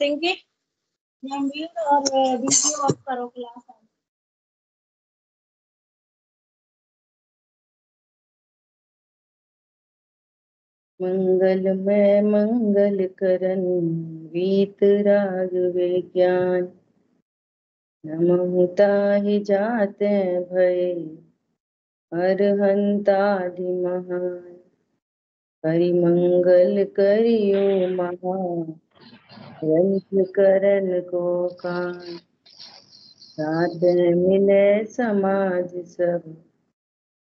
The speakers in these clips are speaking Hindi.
पिंकी म्यूट और वीडियो ऑफ करो क्लास। मंगलमय मंगल करन वीतराग विज्ञान, नमहु ताहि जाते भय अरहंतादि महान। परिमंगल करियो महा ग्रंथ करन को कान। साथ मिले समाज सब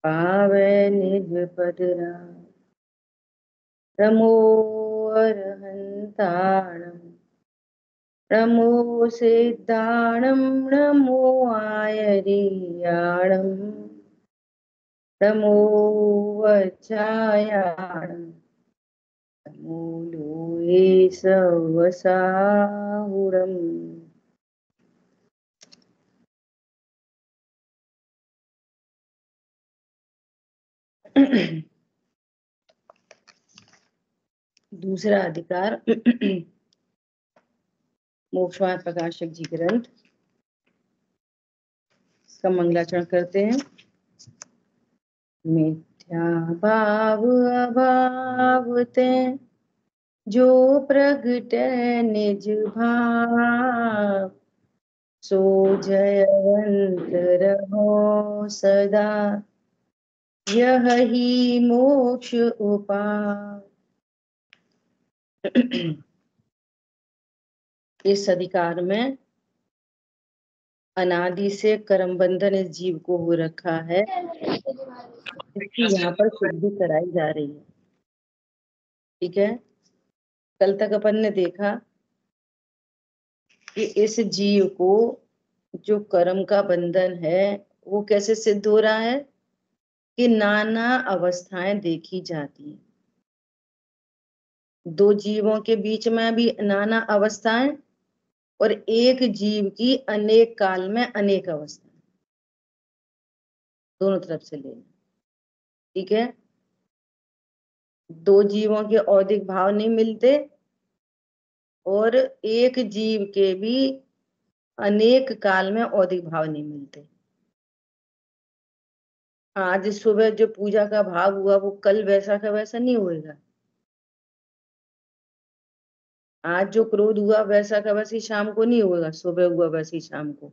पावे निज पद राम। नमो अरहंताणं नमो सिद्धाणं नमो आयर्याणं नमो वज्रायाणं नमो लोये सवसाहुरम्। दूसरा अधिकार मोक्षमार्ग प्रकाशक जी ग्रंथ, इसका मंगलाचरण करते हैं। मिथ्या भाव अभाव ते जो प्रगटे निज भाव, सो जयवंत रहो सदा यह ही मोक्ष उपाय। इस अधिकार में अनादि से कर्म बंधन इस जीव को हो रखा है, इसकी यहाँ पर शुद्धि कराई जा रही है। ठीक है, कल तक अपन ने देखा कि इस जीव को जो कर्म का बंधन है वो कैसे सिद्ध हो रहा है कि नाना अवस्थाएं देखी जाती हैं। दो जीवों के बीच में भी नाना अवस्थाएं और एक जीव की अनेक काल में अनेक अवस्थाएं, दोनों तरफ से लेना। ठीक है, दो जीवों के औदिक भाव नहीं मिलते और एक जीव के भी अनेक काल में औदिक भाव नहीं मिलते। आज सुबह जो पूजा का भाव हुआ वो कल वैसा का वैसा नहीं होएगा। आज जो क्रोध हुआ वैसा का वैसी शाम को नहीं होगा, सुबह हुआ वैसी शाम को।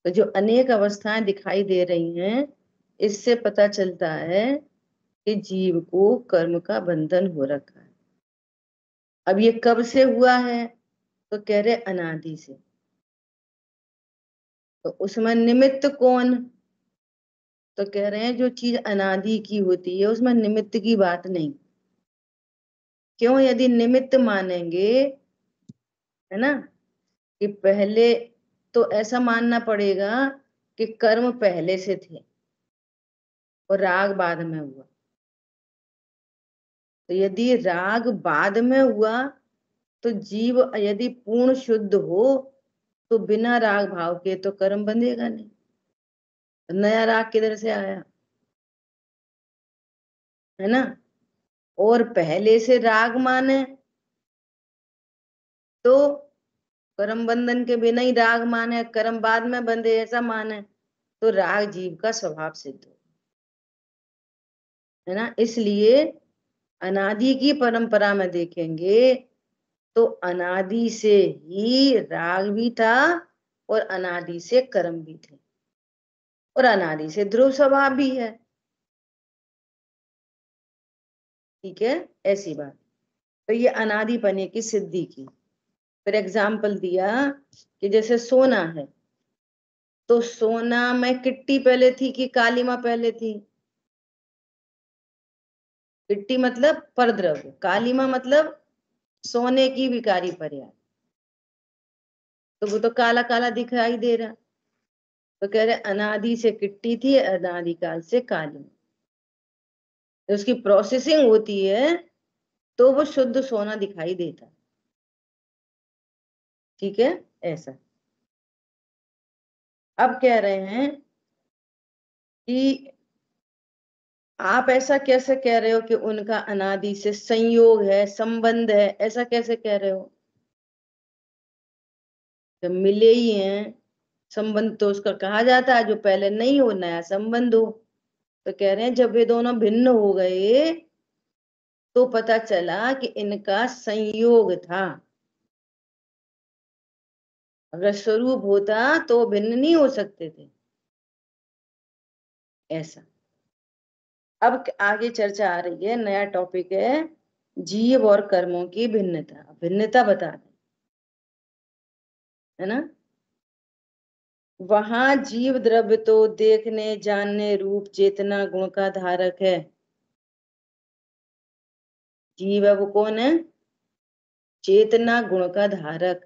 तो जो अनेक अवस्थाएं दिखाई दे रही हैं, इससे पता चलता है कि जीव को कर्म का बंधन हो रखा है। अब ये कब से हुआ है तो कह रहे अनादि से। तो उसमें निमित्त कौन, तो कह रहे हैं जो चीज अनादि की होती है उसमें निमित्त की बात नहीं। क्यों? यदि निमित्त मानेंगे, है ना, कि पहले, तो ऐसा मानना पड़ेगा कि कर्म पहले से थे और राग बाद में हुआ। तो यदि राग बाद में हुआ तो जीव यदि पूर्ण शुद्ध हो तो बिना राग भाव के तो कर्म बंधेगा नहीं। नया राग किधर से आया, है ना? और पहले से राग माने तो कर्म बंधन के बिना ही राग माने, कर्म बाद में बंधे ऐसा माने तो राग जीव का स्वभाव सिद्ध हो, है ना। इसलिए अनादि की परंपरा में देखेंगे तो अनादि से ही राग भी था और अनादि से कर्म भी थे और अनादि से ध्रुव स्वभाव भी है। ठीक है, ऐसी बात। तो ये अनादि पने की सिद्धि की। फिर एग्जाम्पल दिया कि जैसे सोना है, तो सोना में किट्टी पहले थी कि काली माँ पहले थी? किट्टी मतलब परद्रव्य, काली माँ मतलब सोने की विकारी पर्याय, तो वो तो काला काला दिखाई दे रहा। तो कह रहे अनादि से किट्टी थी, अनादि काल से काली। तो उसकी प्रोसेसिंग होती है तो वो शुद्ध सोना दिखाई देता है। ठीक है, ऐसा। अब कह रहे हैं कि आप ऐसा कैसे कह रहे हो कि उनका अनादि से संयोग है, संबंध है, ऐसा कैसे कह रहे हो? तो मिले ही हैं, संबंध तो उसका कहा जाता है जो पहले नहीं हो, नया संबंध हो। तो कह रहे हैं जब ये दोनों भिन्न हो गए तो पता चला कि इनका संयोग था। अगर स्वरूप होता तो भिन्न नहीं हो सकते थे, ऐसा। अब आगे चर्चा आ रही है, नया टॉपिक है जीव और कर्मों की भिन्नता। भिन्नता बता दें, है ना। वहां जीव द्रव्य तो देखने जानने रूप चेतना गुण का धारक है। जीव है वो कौन है? चेतना गुण का धारक,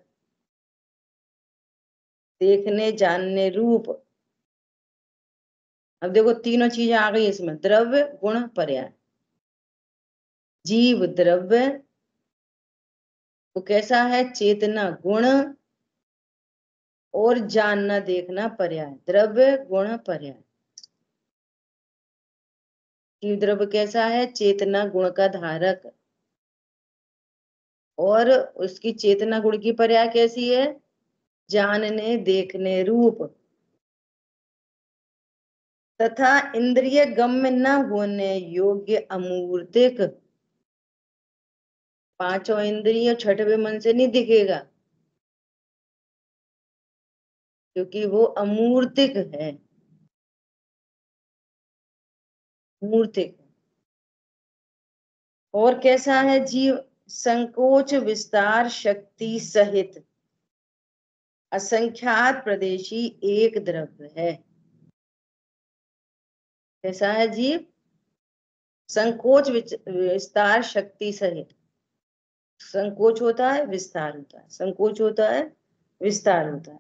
देखने जानने रूप। अब देखो तीनों चीजें आ गई इसमें, द्रव्य गुण पर्याय। जीव द्रव्य वो कैसा है? चेतना गुण, और जानना देखना पर्याय। द्रव्य गुण पर्याय। जीव द्रव्य कैसा है? चेतना गुण का धारक, और उसकी चेतना गुण की पर्याय कैसी है? जानने देखने रूप, तथा इंद्रिय गम्य न होने योग्य अमूर्तिक। पांचों इंद्रिय छठवें मन से नहीं दिखेगा, क्योंकि वो अमूर्तिक है। मूर्तिक। और कैसा है जीव? संकोच विस्तार शक्ति सहित असंख्यात प्रदेशी एक द्रव्य है। कैसा है जीव? संकोच विस्तार शक्ति सहित। संकोच होता है, विस्तार होता है, संकोच होता है, विस्तार होता है,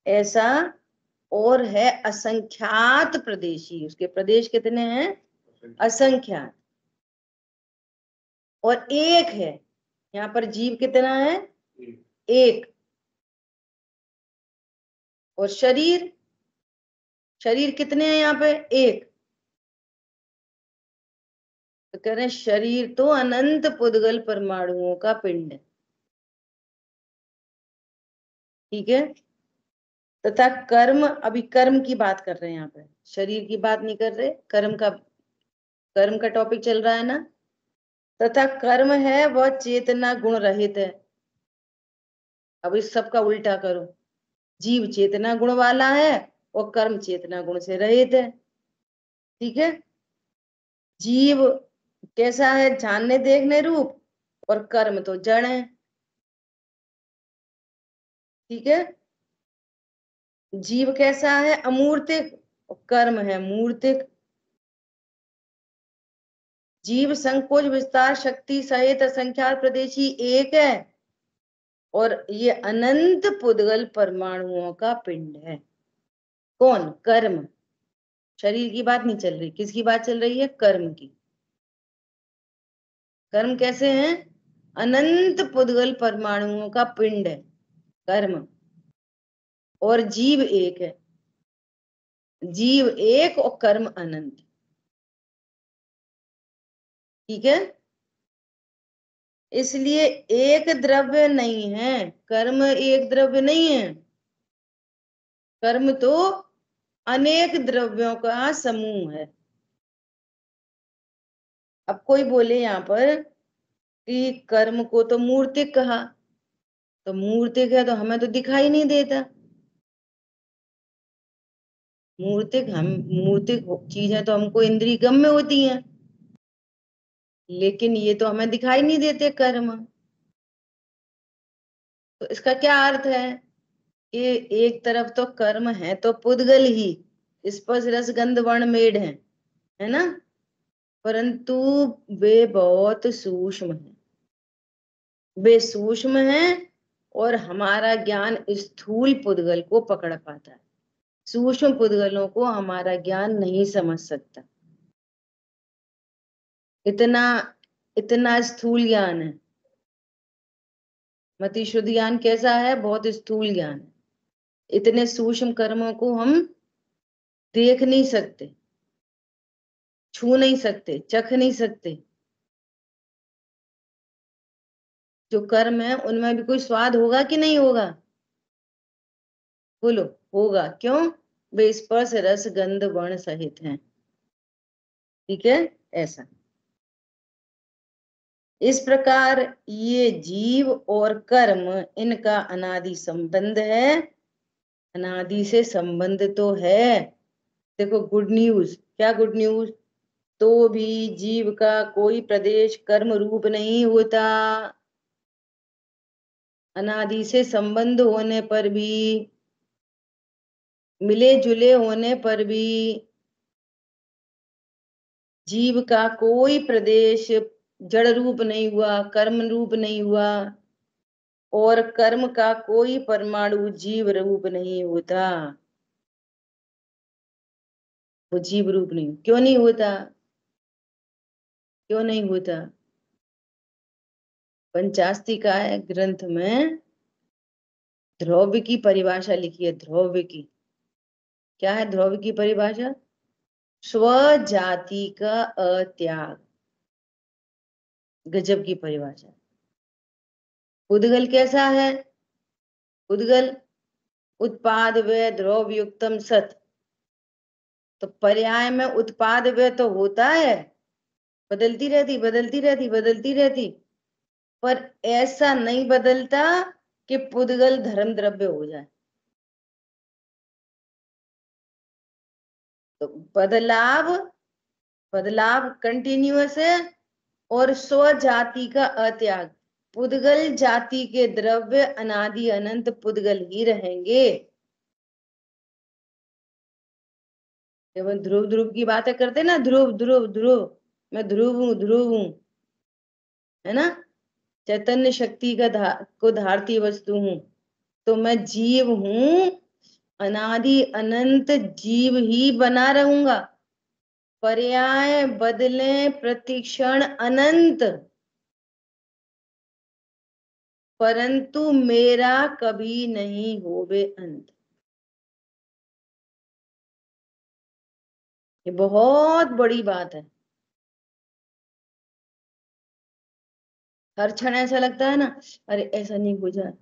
ऐसा। और है असंख्यात प्रदेशी। उसके प्रदेश कितने हैं? असंख्यात। और एक है, यहाँ पर जीव कितना है? एक। और शरीर, शरीर कितने हैं यहाँ पे? एक। तो कह रहे हैं शरीर तो अनंत पुद्गल परमाणुओं का पिंड है, ठीक है। तथा कर्म, अभी कर्म की बात कर रहे हैं यहाँ पे, शरीर की बात नहीं कर रहे। कर्म का टॉपिक चल रहा है ना। तथा कर्म है वह चेतना गुण रहित है। अब इस सब का उल्टा करो, जीव चेतना गुण वाला है और कर्म चेतना गुण से रहित है, ठीक है। जीव कैसा है? जानने देखने रूप, और कर्म तो जड़ है, ठीक है। जीव कैसा है? अमूर्तिक, और कर्म है मूर्तिक। जीव संकोच विस्तार शक्ति सहित असंख्यात प्रदेशी एक है, और ये अनंत पुद्गल परमाणुओं का पिंड है। कौन? कर्म। शरीर की बात नहीं चल रही, किसकी बात चल रही है? कर्म की। कर्म कैसे हैं? अनंत पुद्गल परमाणुओं का पिंड है कर्म, और जीव एक है। जीव एक और कर्म अनंत, ठीक है। इसलिए एक द्रव्य नहीं है, कर्म एक द्रव्य नहीं है। कर्म तो अनेक द्रव्यों का समूह है। अब कोई बोले यहाँ पर कि कर्म को तो मूर्तिक कहा, तो मूर्तिक है तो हमें तो दिखाई नहीं देता। मूर्तिक चीज है तो हमको इंद्रिय गम्य होती है, लेकिन ये तो हमें दिखाई नहीं देते कर्म। तो इसका क्या अर्थ है कि एक तरफ तो कर्म है तो पुद्गल ही, स्पर्श रस गंध वर्ण मेढ़ है ना, परंतु वे बहुत सूक्ष्म है। वे सूक्ष्म है, और हमारा ज्ञान स्थूल पुद्गल को पकड़ पाता है। सूक्ष्म पुद्गलों को हमारा ज्ञान नहीं समझ सकता। इतना इतना स्थूल ज्ञान है। मति शुद्ध ज्ञान कैसा है? बहुत स्थूल ज्ञान है। इतने सूक्ष्म कर्मों को हम देख नहीं सकते, छू नहीं सकते, चख नहीं सकते। जो कर्म है उनमें भी कोई स्वाद होगा कि नहीं होगा? बोलो होगा, क्यों? वे स्पर्श रस गंध वर्ण सहित हैं। ठीक है, ऐसा। इस प्रकार ये जीव और कर्म, इनका अनादि संबंध है। अनादि से संबंध तो है। देखो गुड न्यूज, क्या गुड न्यूज? तो भी जीव का कोई प्रदेश कर्म रूप नहीं होता। अनादि से संबंध होने पर भी, मिले जुले होने पर भी जीव का कोई प्रदेश जड़ रूप नहीं हुआ, कर्म रूप नहीं हुआ, और कर्म का कोई परमाणु जीव रूप नहीं होता। वो जीव रूप नहीं, क्यों नहीं होता? क्यों नहीं होता? पंचास्तिकाय ग्रंथ में ध्रुव की परिभाषा लिखी है। ध्रुव की क्या है? ध्रुव की परिभाषा स्वजाति का अत्याग। गजब की परिभाषा। उद्गल कैसा है? उद्गल उत्पाद व ध्रुव युक्तम सत। तो पर्याय में उत्पाद व तो होता है, बदलती रहती बदलती रहती बदलती रहती, पर ऐसा नहीं बदलता कि पुद्गल धर्म द्रव्य हो जाए। तो बदलाव, बदलाव कंटिन्यूअस है। और स्वजाति का अत्याग, पुद्गल जाति के द्रव्य अनादि अनंत पुद्गल ही रहेंगे। जब हम ध्रुव ध्रुव की बातें करते ना, ध्रुव ध्रुव ध्रुव, मैं ध्रुव हूं, है ना, चैतन्य शक्ति का को धारती वस्तु हूं, तो मैं जीव हूं, अनादि अनंत जीव ही बना रहूंगा। पर्याय बदले प्रतिक्षण अनंत, परंतु मेरा कभी नहीं होवे अंत। ये बहुत बड़ी बात है। हर क्षण ऐसा लगता है ना, अरे ऐसा नहीं हो जाए,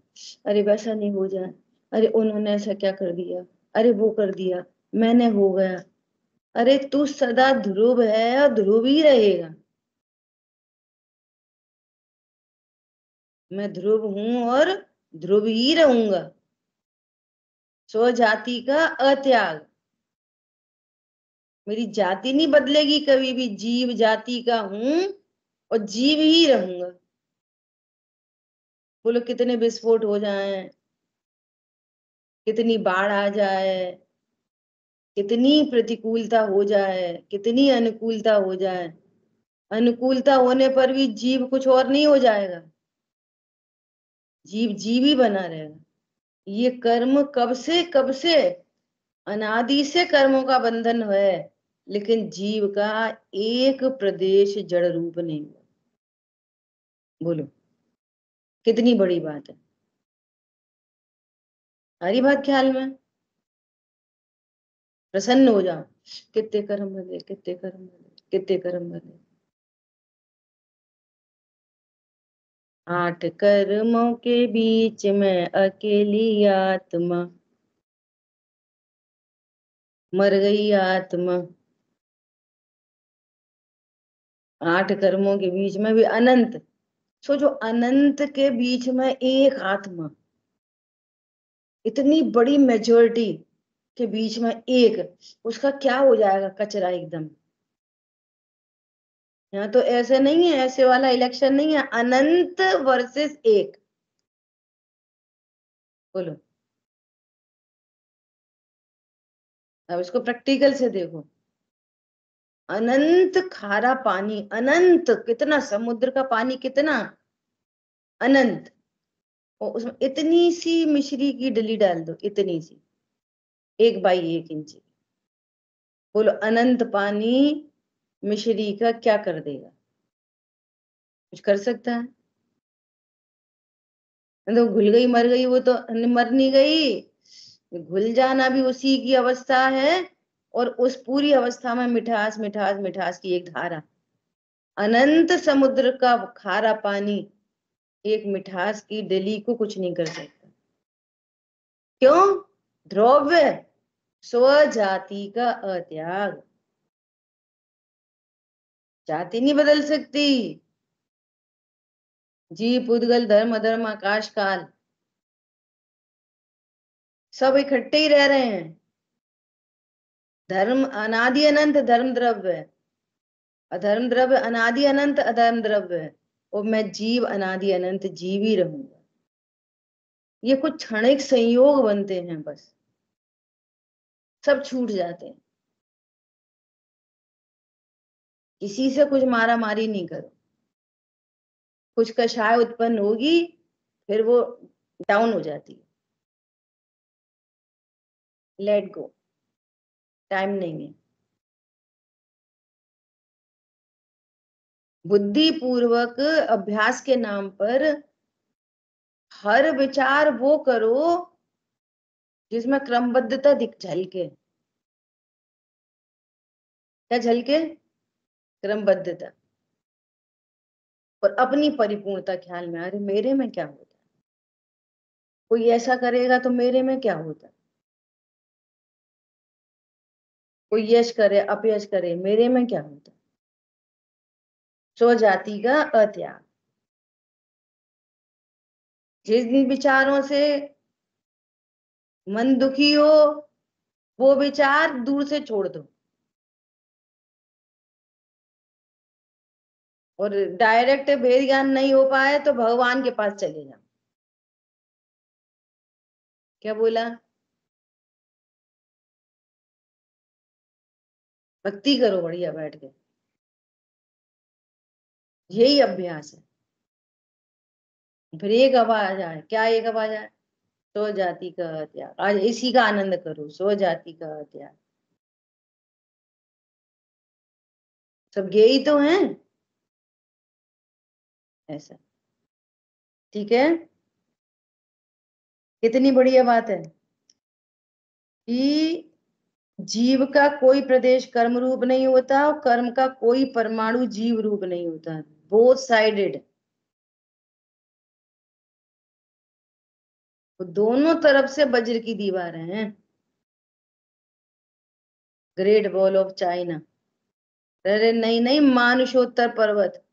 अरे वैसा नहीं हो जाए, अरे उन्होंने ऐसा क्या कर दिया, अरे वो कर दिया, मैंने हो गया। अरे तू सदा ध्रुव है और ध्रुव ही रहेगा। मैं ध्रुव हूं और ध्रुव ही रहूंगा। स्वजाति का अत्याग, मेरी जाति नहीं बदलेगी कभी भी, जीव जाति का हूं और जीव ही रहूंगा। बोलो कितने विस्फोट हो जाएं, कितनी बाढ़ आ जाए, कितनी प्रतिकूलता हो जाए, कितनी अनुकूलता हो जाए, अनुकूलता होने पर भी जीव कुछ और नहीं हो जाएगा। जीव जीव ही बना रहेगा। ये कर्म कब से अनादि से कर्मों का बंधन है, लेकिन जीव का एक प्रदेश जड़ रूप नहीं हुआ। बोलो कितनी बड़ी बात है। हरी बात ख्याल में? प्रसन्न हो जाओ, कितने कर्म बदले, कितने कर्म बदले, कितने कर्म बदले। 8 कर्मों के बीच में अकेली आत्मा, मर गई आत्मा। 8 कर्मों के बीच में भी अनंत, सोचो अनंत के बीच में एक आत्मा, इतनी बड़ी मेजोरिटी के बीच में एक, उसका क्या हो जाएगा? कचरा एकदम। यहाँ तो ऐसे नहीं है, ऐसे वाला इलेक्शन नहीं है, अनंत वर्सेस एक। बोलो अब इसको प्रैक्टिकल से देखो। अनंत खारा पानी, अनंत, कितना समुद्र का पानी, कितना अनंत, और उसमें इतनी सी मिश्री की डली डाल दो, इतनी सी, 1 बाई 1 इंच। बोलो अनंत पानी मिश्री का क्या कर देगा? कुछ कर सकता है? तो घुल गई मर गई, वो तो मर नहीं गई, घुल जाना भी उसी की अवस्था है। और उस पूरी अवस्था में मिठास मिठास मिठास की एक धारा, अनंत समुद्र का खारा पानी एक मिठास की डली को कुछ नहीं कर सकता। क्यों? द्रव्य स्वजाति का अत्याग। जाति नहीं बदल सकती। जीव, उद्गल, धर्म, अधर्म, आकाश, काल सब इकट्ठे ही रह रहे हैं। धर्म अनादि अनंत धर्म द्रव्य है, अधर्म द्रव्य अनादि अनंत अधर्म द्रव्य है, और मैं जीव अनादि अनंत जीव ही रहूंगा। ये कुछ क्षणिक संयोग बनते हैं, बस सब छूट जाते हैं। किसी से कुछ मारा मारी नहीं करो। कुछ कषाय उत्पन्न होगी, फिर वो डाउन हो जाती है। लेट गो, टाइम नहीं है। बुद्धि पूर्वक अभ्यास के नाम पर हर विचार वो करो जिसमें क्रमबद्धता दिख झलके। क्या झलके? क्रमबद्धता और अपनी परिपूर्णता ख्याल में आ रही। मेरे में क्या होता है? कोई ऐसा करेगा तो मेरे में क्या होता है? कोई यश करे अपयश करे, मेरे में क्या होता है? स्वजाति का अत्याग। जिस जिन विचारों से मन दुखी हो, वो विचार दूर से छोड़ दो और डायरेक्ट भेद ज्ञान नहीं हो पाए तो भगवान के पास चले जाओ। क्या बोला? भक्ति करो बढ़िया बैठ के। यही अभ्यास है। फिर एक आवाज आए। क्या एक आवाज आए? सो जाति का त्याग। आज इसी का आनंद करो, सो जाति का त्याग। सब यही तो हैं। ऐसा ठीक है। कितनी बढ़िया बात है कि जीव का कोई प्रदेश कर्म रूप नहीं होता और कर्म का कोई परमाणु जीव रूप नहीं होता। Both sided. दोनों तरफ से वज्र की दीवारें हैं। Great wall of China. अरे नहीं नहीं, मानुषोत्तर पर्वत।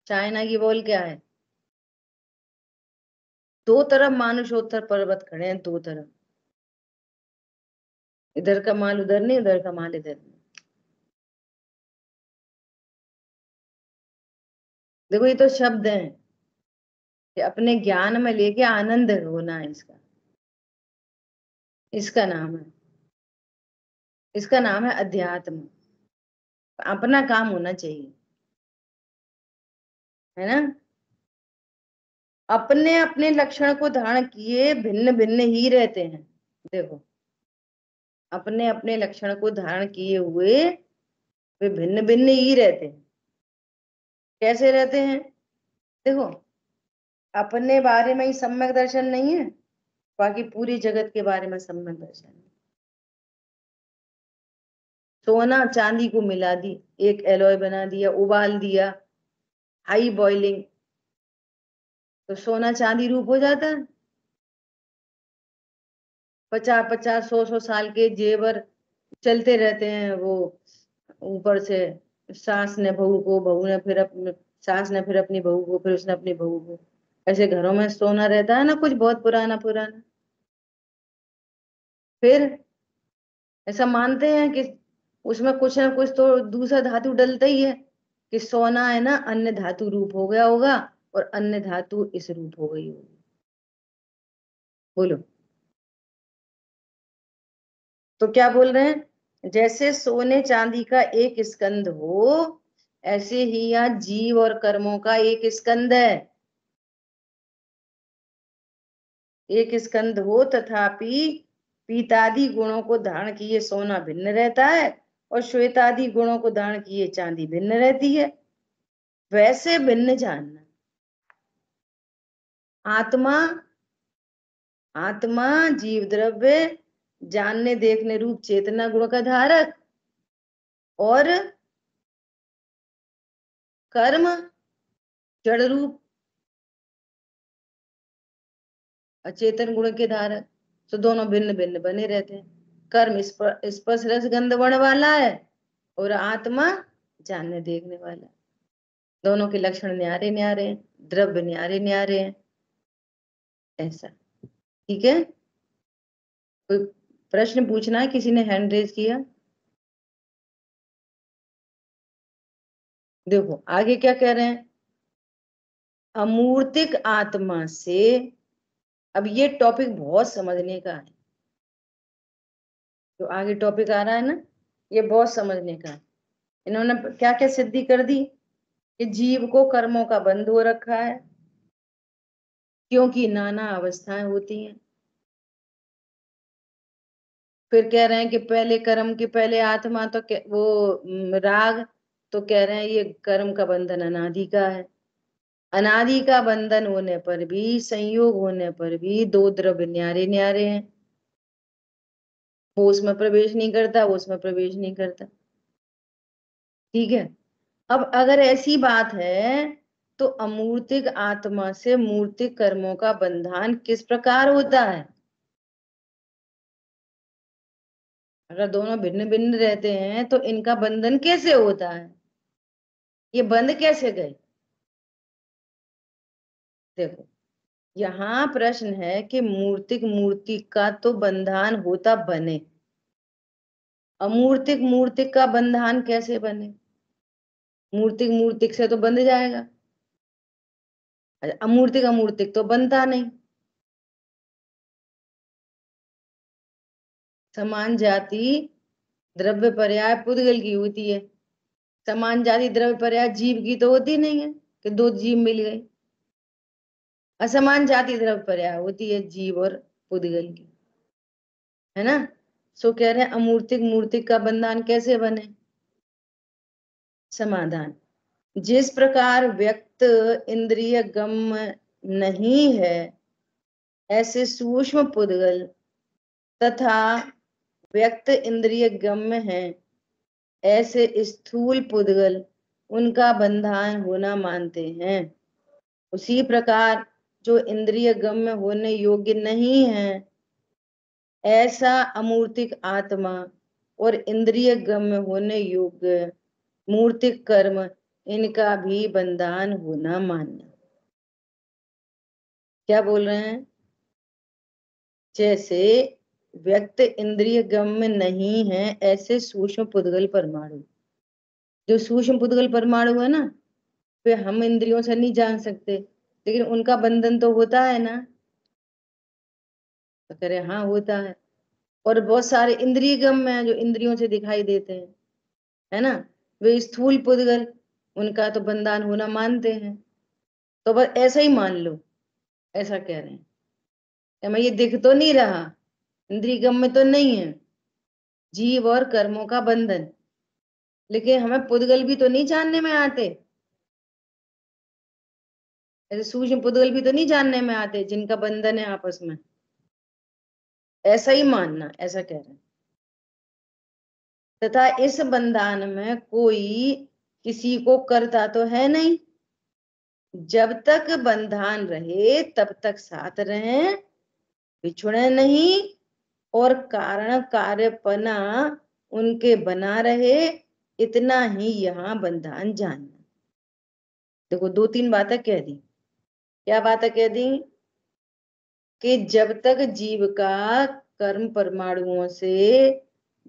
चाइना की वॉल क्या है? दो तरफ मानुषोत्तर पर्वत खड़े हैं, दो तरफ। इधर का माल उधर नहीं, उधर का माल इधर नहीं। देखो ये तो शब्द हैं कि अपने ज्ञान में लेके आनंद होना है इसका। इसका नाम है, इसका नाम है अध्यात्म। अपना काम होना चाहिए, है ना। अपने अपने लक्षण को धारण किए भिन्न भिन्न ही रहते हैं। देखो, अपने अपने लक्षण को धारण किए हुए वे भिन्न भिन्न ही रहते हैं। कैसे रहते हैं? देखो, अपने बारे में ही सम्यक दर्शन नहीं है, बाकी पूरी जगत के बारे में सम्यक दर्शन है। सोना चांदी को मिला दी, एक एलॉय बना दिया, उबाल दिया, हाई बॉइलिंग, तो सोना चांदी रूप हो जाता है। 50-50, 100-100 साल के जेवर चलते रहते हैं वो। ऊपर से सास ने बहू को, बहू ने फिर अपने, सास ने फिर अपनी बहू को, फिर उसने अपनी बहू को। ऐसे घरों में सोना रहता है ना, कुछ बहुत पुराना पुराना। फिर ऐसा मानते हैं कि उसमें कुछ ना कुछ तो दूसरा धातु डलता ही है, कि सोना है ना अन्य धातु रूप हो गया होगा और अन्य धातु इस रूप हो गई होगी। बोलो। तो क्या बोल रहे हैं? जैसे सोने चांदी का एक स्कंद हो, ऐसे ही यहाँ जीव और कर्मों का एक स्कंद है। एक स्कंद हो तथापि पीतादि गुणों को धारण किए सोना भिन्न रहता है और श्वेतादि गुणों को धारण किए चांदी भिन्न रहती है। वैसे भिन्न जानना। आत्मा, आत्मा जीव द्रव्य जानने देखने रूप चेतना गुण का धारक, और कर्म जड़ रूप अचेतन गुण के धारक, तो दोनों भिन्न भिन्न बने रहते हैं। कर्म स्पर्श रस गंध वर्ण वाला है और आत्मा जानने देखने वाला है। दोनों के लक्षण न्यारे न्यारे हैं, द्रव्य न्यारे न्यारे हैं, ऐसा। ठीक है, कोई प्रश्न पूछना है? किसी ने हैंड रेज किया? देखो आगे क्या कह रहे हैं, अमूर्तिक आत्मा से। अब ये टॉपिक बहुत समझने का है, जो आगे टॉपिक आ रहा है ना, ये बहुत समझने का है। इन्होंने क्या क्या सिद्धि कर दी कि जीव को कर्मों का बंध हो रखा है, क्योंकि नाना अवस्थाएं होती हैं। फिर कह रहे हैं कि पहले कर्म के पहले आत्मा, तो वो राग, तो कह रहे हैं ये कर्म का बंधन अनादि का है। अनादि का बंधन होने पर भी, संयोग होने पर भी दो द्रव्य न्यारे न्यारे हैं, वो उसमें प्रवेश नहीं करता, वो उसमें प्रवेश नहीं करता। ठीक है, अब अगर ऐसी बात है तो अमूर्तिक आत्मा से मूर्तिक कर्मों का बंधन किस प्रकार होता है? अगर दोनों भिन्न भिन्न रहते हैं तो इनका बंधन कैसे होता है? ये बंध कैसे गए? देखो, यहाँ प्रश्न है कि मूर्तिक मूर्ति का तो बंधन होता बने, अमूर्तिक मूर्तिक का बंधन कैसे बने? मूर्तिक मूर्तिक से तो बंध जाएगा, अमूर्तिक अमूर्तिक तो बनता नहीं। समान जाति द्रव्य पर्याय पुद्गल की होती है, समान जाति द्रव्य पर्याय जीव की तो होती नहीं है कि दो जीव मिल गए। असमान जाति द्रव्य पर्याय होती है जीव और पुद्गल की, है ना। सो कह रहे हैं अमूर्तिक मूर्तिक का बंधन कैसे बने? समाधान, जिस प्रकार व्यक्त इंद्रिय गम्य नहीं है, ऐसे सूक्ष्म पुद्गल तथा व्यक्त इंद्रिय गम्य है, ऐसे स्थूल पुद्गल उनका बंधन होना मानते हैं। उसी प्रकार जो इंद्रिय गम्य होने योग्य नहीं है, ऐसा अमूर्तिक आत्मा और इंद्रिय गम्य होने योग्य मूर्तिक कर्म, इनका भी बंधन होना मानना। क्या बोल रहे हैं? जैसे व्यक्त इंद्रिय गम्य नहीं है, ऐसे सूक्ष्म पुद्गल परमाणु, जो सूक्ष्म पुद्गल परमाणु है ना, वे हम इंद्रियों से नहीं जान सकते, लेकिन उनका बंधन तो होता है ना। तो कह रहे हाँ होता है। और बहुत सारे इंद्रिय गम्य हैं जो इंद्रियों से दिखाई देते हैं, है ना, वे स्थूल पुद्गल, उनका तो बंधन होना मानते हैं। तो बस ऐसा ही मान लो, ऐसा कह रहे हैं। हमें ये दिख तो नहीं रहा, इंद्रिय गम्य तो नहीं है जीव और कर्मों का बंधन, लेकिन हमें पुद्गल भी तो नहीं जानने में आते, ऐसे सूक्ष्म पुद्गल भी तो नहीं जानने में आते जिनका बंधन है आपस में। ऐसा ही मानना, ऐसा कह रहे हैं। तथा इस बंधन में कोई किसी को करता तो है नहीं, जब तक बंधन रहे तब तक साथ रहें, बिछुड़े नहीं, और कारण कार्यपना उनके बना रहे, इतना ही यहाँ बंधन जानना। देखो दो तीन बातें कह दी। क्या बातें कह दी? कि जब तक जीव का कर्म परमाणुओं से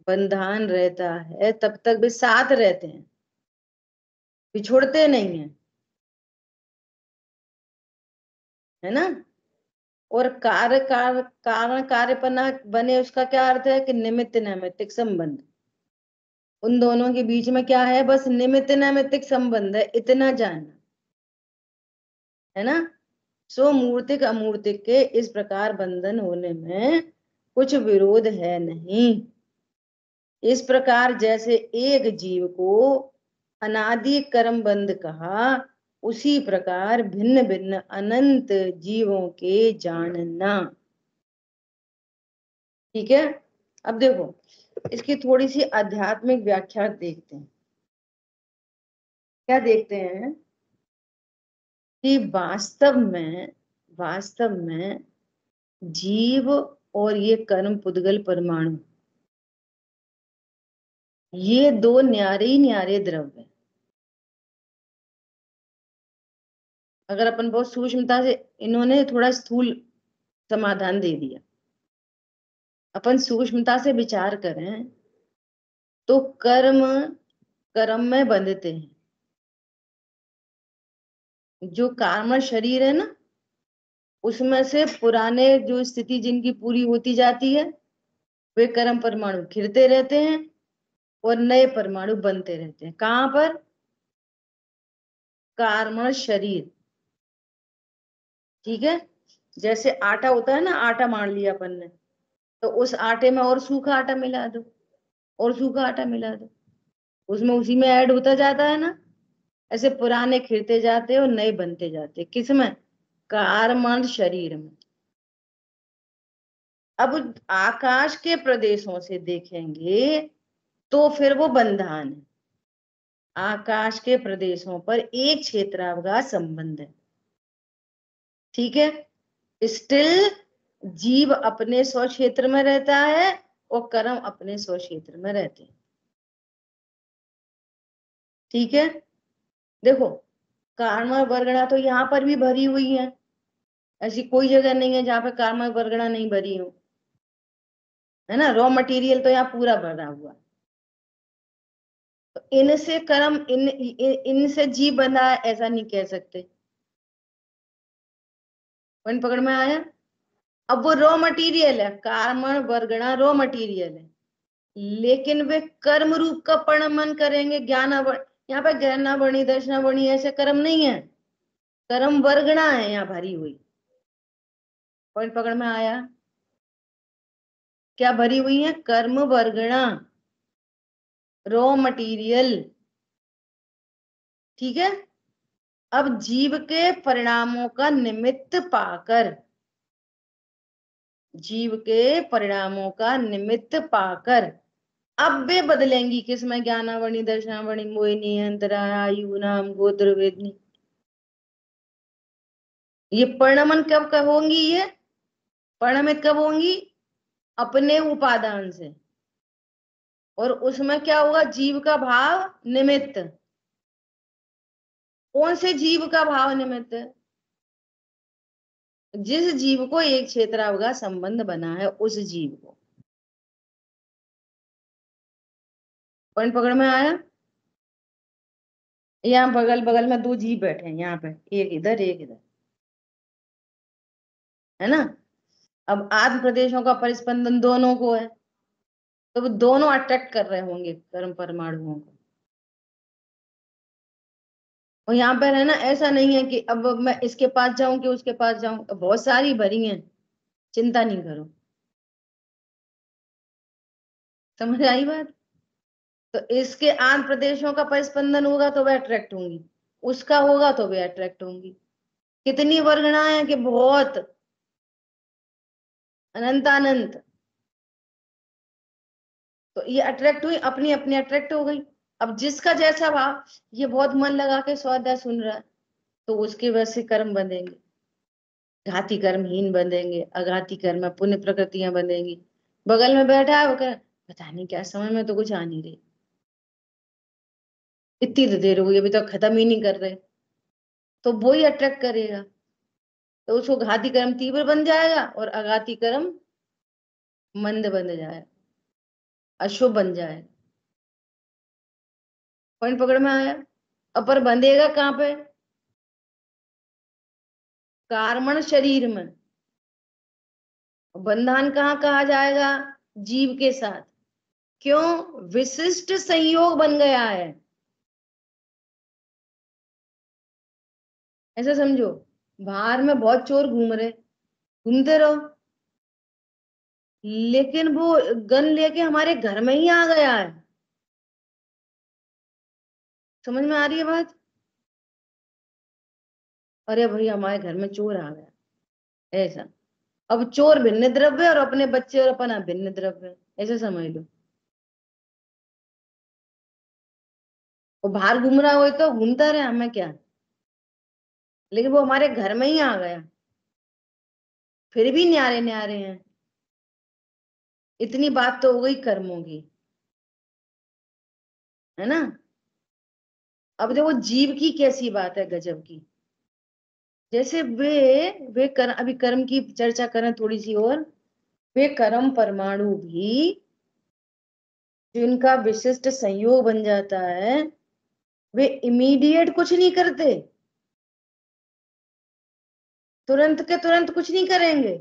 बंधन रहता है तब तक वे साथ रहते हैं, बिछुड़ते नहीं है, है ना। और कारण कार्यपना बने, उसका क्या अर्थ है? कि निमित्त नैमित्तिक संबंध, उन दोनों के बीच में क्या है? बस निमित्त नैमित्तिक संबंध है, इतना जानना, है ना। सो मूर्तिक अमूर्तिक के इस प्रकार बंधन होने में कुछ विरोध है नहीं। इस प्रकार जैसे एक जीव को अनादि कर्म बंध कहा, उसी प्रकार भिन्न भिन्न अनंत जीवों के जानना। ठीक है, अब देखो इसकी थोड़ी सी आध्यात्मिक व्याख्या देखते हैं। क्या देखते हैं? कि वास्तव में जीव और ये कर्म पुद्गल परमाणु, ये दो न्यारे ही न्यारे द्रव्य। अगर अपन बहुत सूक्ष्मता से, इन्होंने थोड़ा स्थूल समाधान दे दिया, अपन सूक्ष्मता से विचार करें तो कर्म कर्म में बंधते हैं। जो कार्म शरीर है ना, उसमें से पुराने जो स्थिति जिनकी पूरी होती जाती है, वे कर्म परमाणु खिलते रहते हैं और नए परमाणु बनते रहते हैं। कहां पर? कार्म शरीर। ठीक है। जैसे आटा होता है ना, आटा मान लिया अपन ने, तो उस आटे में और सूखा आटा मिला दो, और सूखा आटा मिला दो, उसमें उसी में ऐड होता जाता है ना। ऐसे पुराने खिलते जाते और नए बनते जाते। किसमें? कार्मण शरीर में। अब आकाश के प्रदेशों से देखेंगे तो फिर वो बंधन है। आकाश के प्रदेशों पर एक क्षेत्रावकाश संबंध है। ठीक है। स्टिल जीव अपने स्व क्षेत्र में रहता है और कर्म अपने स्व क्षेत्र में रहते हैं। ठीक है। देखो, कर्म और वर्गणा तो यहाँ पर भी भरी हुई है, ऐसी कोई जगह नहीं है जहाँ पे कर्म और वर्गणा नहीं भरी हो, है ना। रॉ मटेरियल तो यहाँ पूरा भरा हुआ। तो इनसे कर्म इनसे जीव बना है, ऐसा नहीं कह सकते। पॉइंट पकड़ में आया? अब वो रॉ मटेरियल है, कर्म वर्गणा रॉ मटेरियल है, लेकिन वे कर्म रूप का परिणमन करेंगे। यहाँ पे ज्ञाना बणी दर्शना बणी ऐसे कर्म नहीं है, कर्म वर्गणा है यहाँ भरी हुई। पॉइंट पकड़ में आया? क्या भरी हुई है? कर्म वर्गणा, रॉ मटेरियल। ठीक है। अब जीव के परिणामों का निमित्त पाकर, जीव के परिणामों का निमित्त पाकर अब वे बदलेंगी। किसमें? ज्ञानावणी दर्शनावणी मोहिनी अंतरा आयु नाम गोत्र वेदनी। ये परिणमन कब कब होंगी? ये परिणमित कब होंगी? अपने उपादान से। और उसमें क्या होगा? जीव का भाव निमित्त। कौन से जीव का भाव निमित्त? जिस जीव को एक क्षेत्रावकाश संबंध बना है, उस जीव को। पॉइंट पकड़ में आया? यहाँ बगल बगल में दो जीव बैठे हैं, यहाँ पे एक इधर एक इधर, है ना। अब आद्य प्रदेशों का परिस्पंदन दोनों को है, तो वो दोनों अट्रैक्ट कर रहे होंगे कर्म परमाणुओं को। और यहाँ पर है ना, ऐसा नहीं है कि अब मैं इसके पास जाऊं कि उसके पास जाऊं, बहुत सारी भरी हैं, चिंता नहीं करो। समझ आई बात? तो इसके आंध्र प्रदेशों का परिस्पंदन होगा तो वह अट्रैक्ट होंगी, उसका होगा तो वे अट्रैक्ट होंगी। कितनी वर्गणाएं हैं कि बहुत, अनंतानंत। तो ये अट्रैक्ट हुई, अपनी अपनी अट्रैक्ट हो गई। अब जिसका जैसा भाव, ये बहुत मन लगा के स्वाध्याय सुन रहा है, तो उसके वैसे कर्म बंधेंगे। घाती कर्म हीन बंधेंगे, अघाती कर्म में पुण्य प्रकृतियां बंधेंगी। बगल में बैठा है वो कह, पता नहीं क्या समझ में तो कुछ आ नहीं रही, इतनी तो देर हो गई अभी तो खत्म ही नहीं कर रहे, तो वो ही अट्रैक्ट करेगा। तो उसको घाती कर्म तीव्र बन जाएगा और अघाती कर्म मंद बन जाएगा, अशुभ बन जाएगा। पॉइंट पकड़ में आया? अपर बंधेगा कहाँ पे? कार्मण शरीर में। बंधन कहाँ कहा जाएगा? जीव के साथ। क्यों? विशिष्ट संयोग बन गया है, ऐसा समझो। बाहर में बहुत चोर घूम रहे, घूमते रहो, लेकिन वो गन लेके हमारे घर में ही आ गया है। समझ में आ रही है बात? अरे भाई हमारे घर में चोर आ गया, ऐसा। अब चोर भिन्न द्रव्य और अपने बच्चे और अपना भिन्न द्रव्य, ऐसे समझ लो। वो बाहर घूम रहा हो तो घूमता रहे, हमें क्या, लेकिन वो हमारे घर में ही आ गया। फिर भी न्यारे न्यारे हैं। इतनी बात तो हो गई कर्मों की, है ना। अब देखो जीव की कैसी बात है गजब की। जैसे वे अभी कर्म की चर्चा करें थोड़ी सी और। वे कर्म परमाणु भी जिनका विशिष्ट संयोग बन जाता है, वे इमीडिएट कुछ नहीं करते, तुरंत के तुरंत कुछ नहीं करेंगे,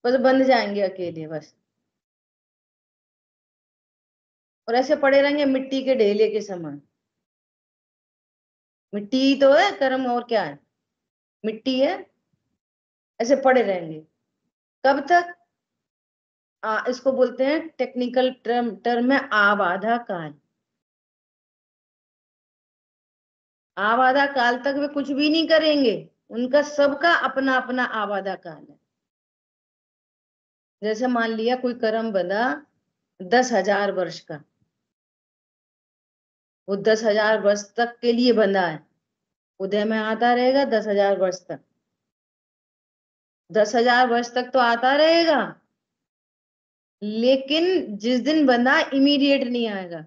बस बंध जाएंगे अकेले बस। और ऐसे पड़े रहेंगे मिट्टी के ढेले के समान। मिट्टी ही तो है कर्म, और क्या है, मिट्टी है। ऐसे पड़े रहेंगे कब तक? इसको बोलते हैं टेक्निकल टर्म में आबाधा काल। आबाधा काल तक वे कुछ भी नहीं करेंगे, उनका सबका अपना अपना आबाधा काल है। जैसे मान लिया कोई कर्म बंधा 10,000 वर्ष का, वो 10,000 वर्ष तक के लिए बंधा है, उदय में आता रहेगा 10,000 वर्ष तक। 10,000 वर्ष तक तो आता रहेगा, लेकिन जिस दिन बंधा इमीडिएट नहीं आएगा।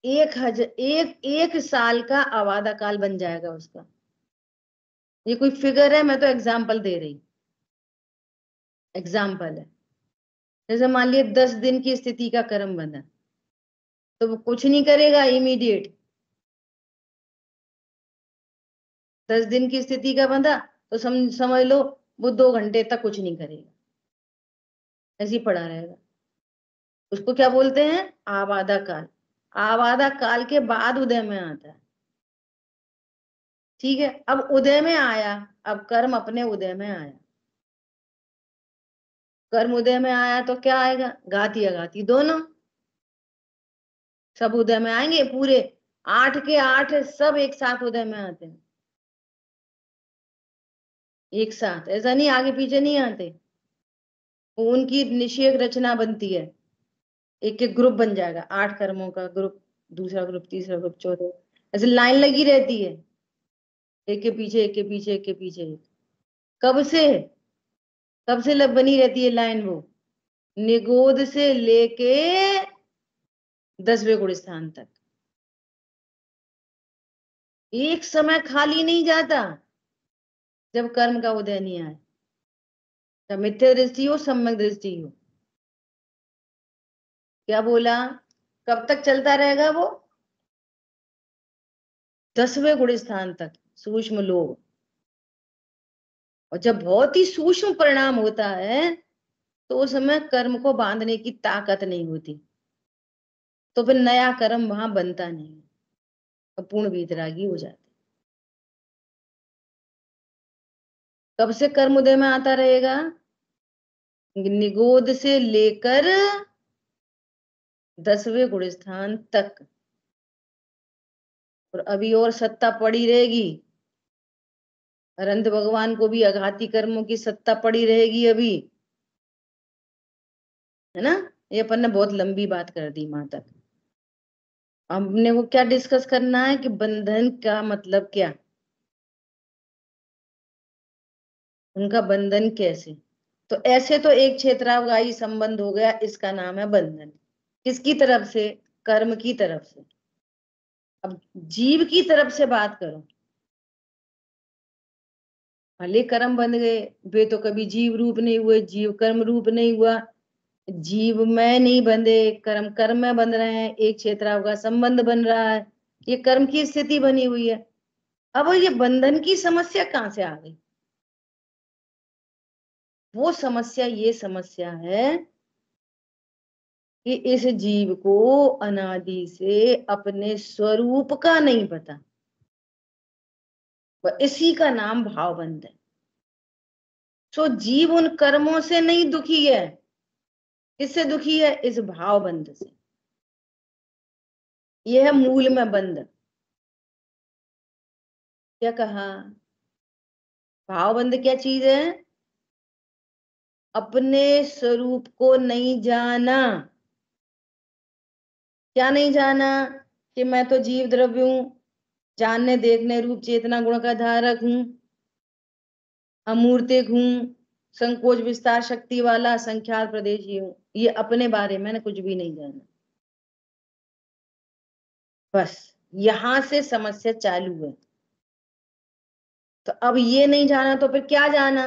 1 साल का आवादा काल बन जाएगा उसका। ये कोई फिगर है, मैं तो एग्जाम्पल दे रही, एग्जाम्पल है। जैसे मान लिया 10 दिन की स्थिति का कर्म बंधा, तो वो कुछ नहीं करेगा इमीडिएट। 10 दिन की स्थिति का बंधा तो समझ लो वो 2 घंटे तक कुछ नहीं करेगा, ऐसे ही पड़ा रहेगा। उसको क्या बोलते हैं? आबादा काल। आबादा काल के बाद उदय में आता है। ठीक है, अब उदय में आया, अब कर्म अपने उदय में आया। कर्म उदय में आया तो क्या आएगा? घाती अघाती दोनों सब उदय में आएंगे, पूरे 8 के 8 सब एक साथ उदय में आते हैं। एक साथ ऐसा नहीं, आगे पीछे नहीं आते। उनकी निषेध रचना बनती है, एक एक ग्रुप बन जाएगा, 8 कर्मों का ग्रुप, दूसरा ग्रुप, तीसरा ग्रुप, चौथा। ऐसे लाइन लगी रहती है, एक के पीछे एक के पीछे एक के पीछे एक। कब से? कब से लब बनी रहती है लाइन? वो निगोद से लेके 10वें गुण स्थान तक एक समय खाली नहीं जाता जब कर्म का उदय नहीं आए। चाहे मिथ्या दृष्टि हो, सम्यक दृष्टि हो। क्या बोला? कब तक चलता रहेगा वो? 10वें गुण स्थान तक, सूक्ष्म लोग। और जब बहुत ही सूक्ष्म परिणाम होता है तो उस समय कर्म को बांधने की ताकत नहीं होती, तो फिर नया कर्म वहां बनता नहीं, पूर्ण वीतरागी हो जाते। कब से कर्म उदय में आता रहेगा? निगोद से लेकर 10वें गुण स्थान तक। और अभी और सत्ता पड़ी रहेगी, अनंत भगवान को भी आघाती कर्मों की सत्ता पड़ी रहेगी अभी, है ना। ये अपन ने बहुत लंबी बात कर दी मां तक। हमने वो क्या डिस्कस करना है कि बंधन का मतलब क्या, उनका बंधन कैसे। तो ऐसे तो एक क्षेत्रावगाही संबंध हो गया, इसका नाम है बंधन। किसकी तरफ से? कर्म की तरफ से। अब जीव की तरफ से बात करो, भले कर्म बन गए, वे तो कभी जीव रूप नहीं हुए, जीव कर्म रूप नहीं हुआ। जीव में नहीं बंधे, कर्म कर्म में बंध रहे हैं, एक क्षेत्रावगाह संबंध बन रहा है, ये कर्म की स्थिति बनी हुई है। अब ये बंधन की समस्या कहां से आ गई? वो समस्या ये समस्या है कि इस जीव को अनादि से अपने स्वरूप का नहीं पता, इसी का नाम भावबंध है। सो जीव उन कर्मों से नहीं दुखी है, किससे दुखी है? इस भावबंध से। यह है मूल में बंध। क्या कहा? भावबंध क्या चीज है? अपने स्वरूप को नहीं जाना। क्या नहीं जाना? कि मैं तो जीव द्रव्य हूं, जानने देखने रूप चेतना गुण का धारक हूं, अमूर्तिक हूं, संकोच विस्तार शक्ति वाला, संख्यात प्रदेशी हूं। ये अपने बारे में कुछ भी नहीं जाना। बस यहां से समस्या चालू है। तो अब ये नहीं जाना तो फिर क्या जाना?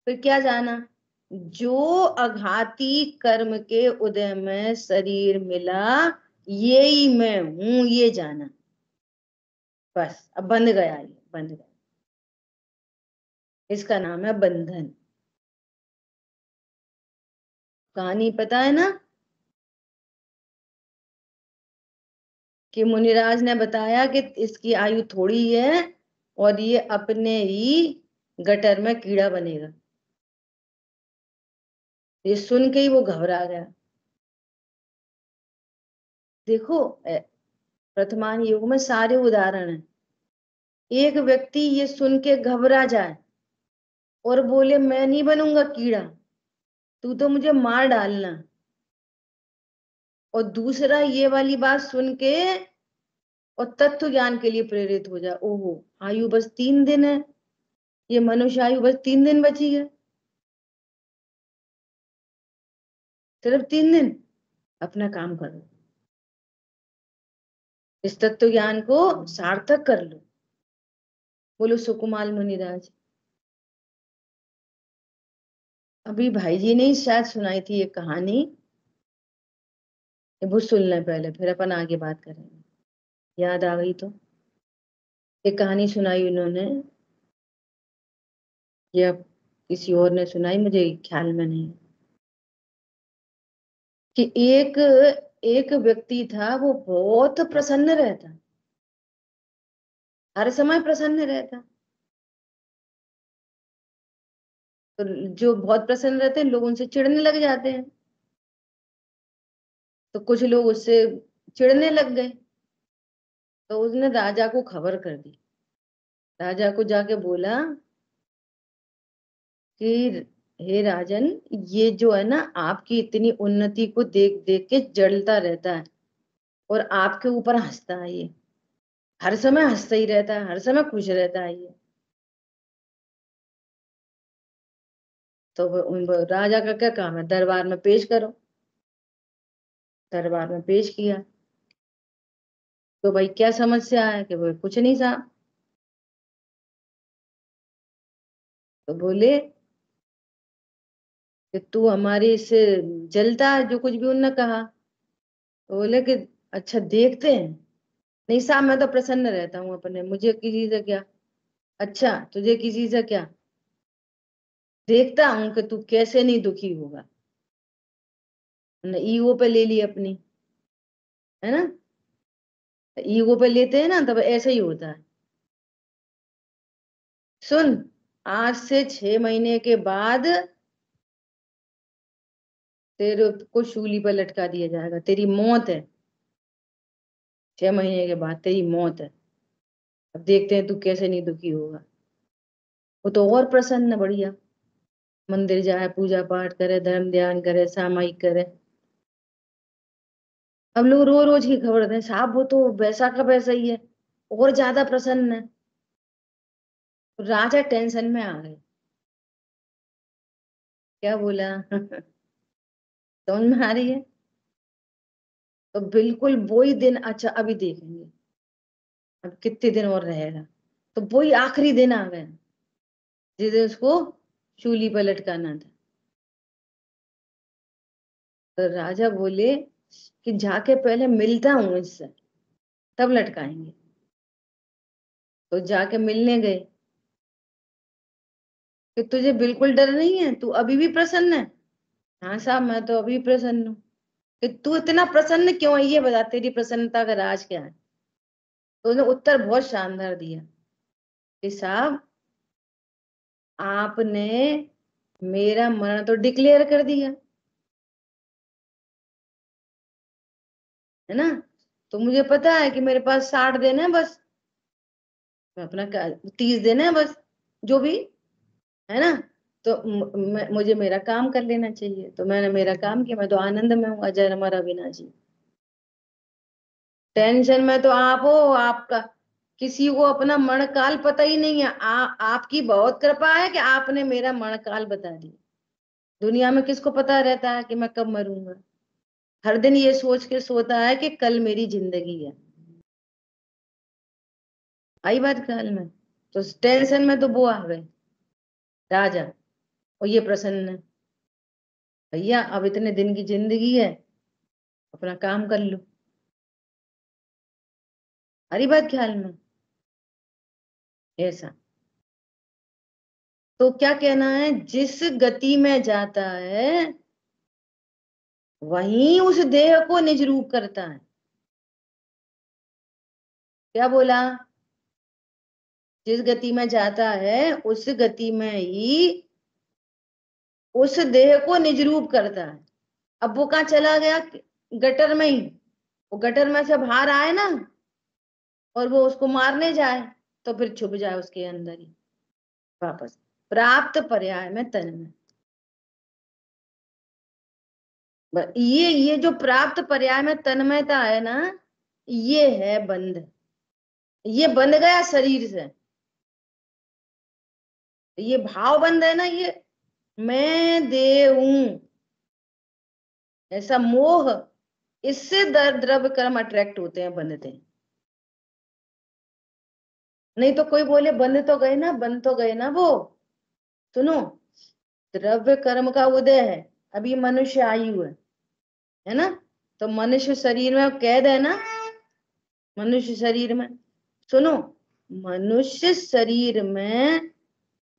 फिर क्या जाना? जो अघाती कर्म के उदय में शरीर मिला, यही मैं हूं, ये जाना। बस अब बंध गया, ये बंध गया। इसका नाम है बंधन। कहानी पता है ना कि मुनिराज ने बताया कि इसकी आयु थोड़ी है और ये अपने ही गटर में कीड़ा बनेगा। ये सुन के ही वो घबरा गया। देखो वर्तमान युग में सारे उदाहरण हैं। एक व्यक्ति ये सुन के घबरा जाए और बोले मैं नहीं बनूंगा कीड़ा, तू तो मुझे मार डालना। और दूसरा ये वाली बात सुन के और तत्व ज्ञान के लिए प्रेरित हो जाए, ओहो आयु बस 3 दिन है, ये मनुष्य आयु बस 3 दिन बची है, सिर्फ 3 दिन, अपना काम करो, इस तत्व ज्ञान को सार्थक कर लो। बोलो सुकुमार मुनिराज। अभी भाई जी ने शायद सुनाई थी एक कहानी, वो सुन लें पहले, फिर अपन आगे बात करेंगे। याद आ गई तो एक कहानी सुनाई उन्होंने, या किसी और ने सुनाई, मुझे ख्याल में नहीं, कि एक एक व्यक्ति था, वो बहुत प्रसन्न रहता, हर समय प्रसन्न रहता। तो जो बहुत प्रसन्न रहते हैं लोग उनसे चिढ़ने लग जाते हैं, तो कुछ लोग उससे चिढ़ने लग गए। तो उसने राजा को खबर कर दी। राजा को जाके बोला कि हे राजन, ये जो है ना आपकी इतनी उन्नति को देख देख के जलता रहता है और आपके ऊपर हंसता है, ये हर समय हंसता ही रहता है, हर समय खुश रहता है ये। तो राजा का क्या काम है, दरबार में पेश करो। दरबार में पेश किया तो भाई क्या समस्या है, कि वो कुछ नहीं साहब। तो बोले कि तू हमारे इससे जलता है, जो कुछ भी उनने कहा। तो बोले कि अच्छा देखते हैं। नहीं साहब मैं तो प्रसन्न रहता हूँ अपने, मुझे किसी से क्या। अच्छा तुझे किसी से क्या, देखता हूं कि तू कैसे नहीं दुखी होगा। ईगो पे ले ली अपनी, है ना, ईगो पे लेते हैं ना, तब ऐसा ही होता है। सुन, आज से 6 महीने के बाद तेरे को शूली पर लटका दिया जाएगा, तेरी मौत है। 6 महीने के बाद तेरी मौत है। अब देखते हैं तू कैसे नहीं दुखी होगा। वो तो और प्रसन्न, बढ़िया, मंदिर जाए, पूजा पाठ करे, धर्म ध्यान करे, सामायिक करे। अब लोग रोज रोज की खबर दें साहब, वो तो वैसा का वैसा ही है, और ज्यादा प्रसन्न है। राजा टेंशन में आ गए। क्या बोला समझ में आ रही है? तो बिल्कुल वही दिन, अच्छा अभी देखेंगे अब कितने दिन और रहेगा, तो वही आखिरी दिन आ गया जिस दिन उसको शूली पर लटकाना था। तो राजा बोले कि जाके पहले मिलता हूं इससे, तब लटकाएंगे। तो जाके मिलने गए कि तुझे बिल्कुल डर नहीं है, तू अभी भी प्रसन्न है। हाँ साहब मैं तो अभी प्रसन्न हूँ। कि तू इतना प्रसन्न क्यों है, ये बता, तेरी प्रसन्नता का राज क्या है? तो उसने उत्तर बहुत शानदार दिया कि साहब आपने मेरा मरण तो डिक्लेयर कर दिया, है ना, तो मुझे पता है कि मेरे पास 60 दिन है बस, मैं अपना 30 दिन है बस, जो भी, है ना। तो मुझे मेरा काम कर लेना चाहिए, तो मैंने मेरा काम किया, मैं तो आनंद में हूँ, अजर अमर अविनाशी। टेंशन में तो आप हो, आपका किसी को अपना मणकाल पता ही नहीं है। आपकी बहुत कृपा है कि आपने मेरा मणकाल बता दिया। दुनिया में किसको पता रहता है कि मैं कब मरूंगा? हर दिन ये सोच के सोता है कि कल मेरी जिंदगी है। आई बात ख्याल में? तो टेंशन में तो वो आ गए राजा, और ये प्रसन्न है। भैया अब इतने दिन की जिंदगी है, अपना काम कर लो। हरी बात ख्याल में? ऐसा तो क्या कहना है, जिस गति में जाता है वहीं उस देह को निज रूप करता है। क्या बोला? जिस गति में जाता है उस गति में ही उस देह को निज रूप करता है। अब वो कहाँ चला गया? गटर में ही। वो गटर में से बाहर आए ना, और वो उसको मारने जाए तो फिर छुप जाए उसके अंदर ही वापस। प्राप्त पर्याय में तन में, ये जो प्राप्त पर्याय में तन्मयता है ना, ये है बंध। ये बंध गया शरीर से। ये भाव बंध है ना, ये मैं देह हूं, ऐसा मोह, इससे द्रव्य कर्म अट्रैक्ट होते हैं, बंधते हैं। नहीं तो कोई बोले बंध तो गए ना, बंध तो गए ना वो। सुनो, द्रव्य कर्म का उदय है, अभी मनुष्य आयु है ना? तो मनुष्य शरीर में कैद है ना, मनुष्य शरीर में। सुनो, मनुष्य शरीर में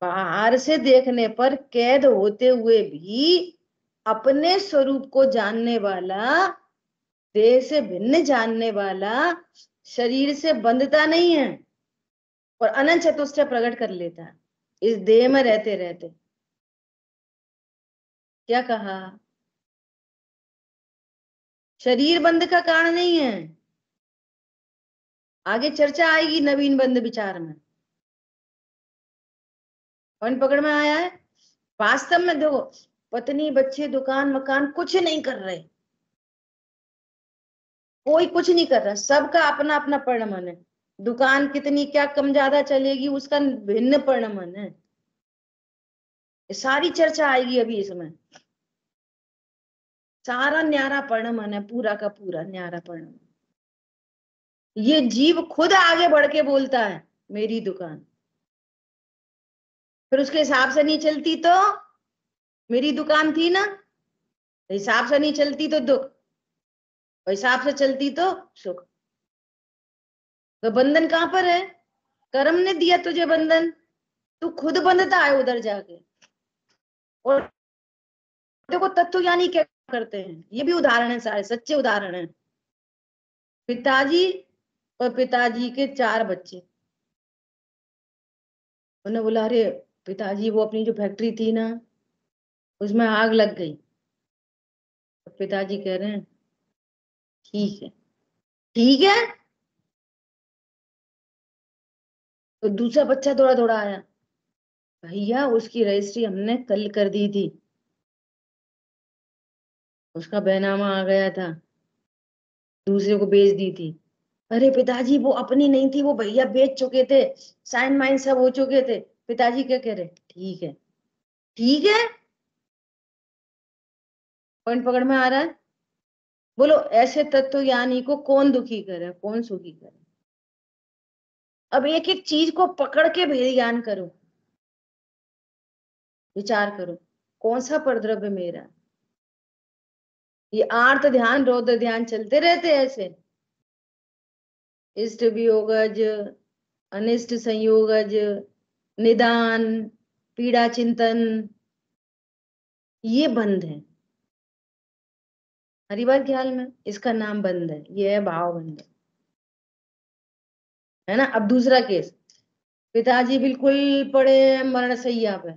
बाहर से देखने पर कैद होते हुए भी अपने स्वरूप को जानने वाला, देह से भिन्न जानने वाला, शरीर से बंधता नहीं है और अनंत चतुष्टय प्रकट कर लेता है इस देह में रहते रहते। क्या कहा? शरीर बंध का कारण नहीं है। आगे चर्चा आएगी नवीन बंध विचार में। कौन पकड़ में आया है? वास्तव में देखो, पत्नी बच्चे दुकान मकान कुछ नहीं कर रहे, कोई कुछ नहीं कर रहा, सबका अपना अपना परिणमन है। दुकान कितनी क्या कम ज्यादा चलेगी उसका भिन्न परिणमन है। ये सारी चर्चा आएगी अभी इसमें। सारा न्यारा परिणमन है, पूरा का पूरा न्यारा परिणमन। ये जीव खुद आगे बढ़ के बोलता है मेरी दुकान, फिर उसके हिसाब से नहीं चलती तो मेरी दुकान थी ना, हिसाब से नहीं चलती तो दुख, हिसाब से चलती तो सुख। तो बंधन कहां पर है? कर्म ने दिया तुझे बंधन, तू खुद बंधता है उधर जाके। और देखो तत्व ज्ञानी क्या करते हैं, ये भी उदाहरण है, सारे सच्चे उदाहरण है। पिताजी और पिताजी के 4 बच्चे। उन्होंने बोला अरे पिताजी, वो अपनी जो फैक्ट्री थी ना उसमें आग लग गई। तो पिताजी कह रहे हैं ठीक है, ठीक है। तो दूसरा बच्चा दौड़ा दौड़ा आया, भैया उसकी रजिस्ट्री हमने कल कर दी थी, उसका बैनामा आ गया था, दूसरे को बेच दी थी। अरे पिताजी वो अपनी नहीं थी, वो भैया बेच चुके थे, साइन माइन सब हो चुके थे। पिताजी क्या कह रहे? ठीक है, ठीक है। पॉइंट पकड़ में आ रहा है? बोलो ऐसे तत्व ज्ञानी को कौन दुखी करे, कौन सुखी करे? अब एक एक चीज को पकड़ के भेद ज्ञान करो, विचार करो कौन सा परद्रव्य मेरा। ये आर्त ध्यान रौद्र ध्यान चलते रहते ऐसे, इष्ट वियोगज, अनिष्ट संयोगज, निदान, पीड़ा चिंतन, ये बंध है। हरी बात ख्याल में? इसका नाम बंध है, ये है भाव बंध, है ना? अब दूसरा केस, पिताजी बिल्कुल पड़े हैं मरण शैया पे,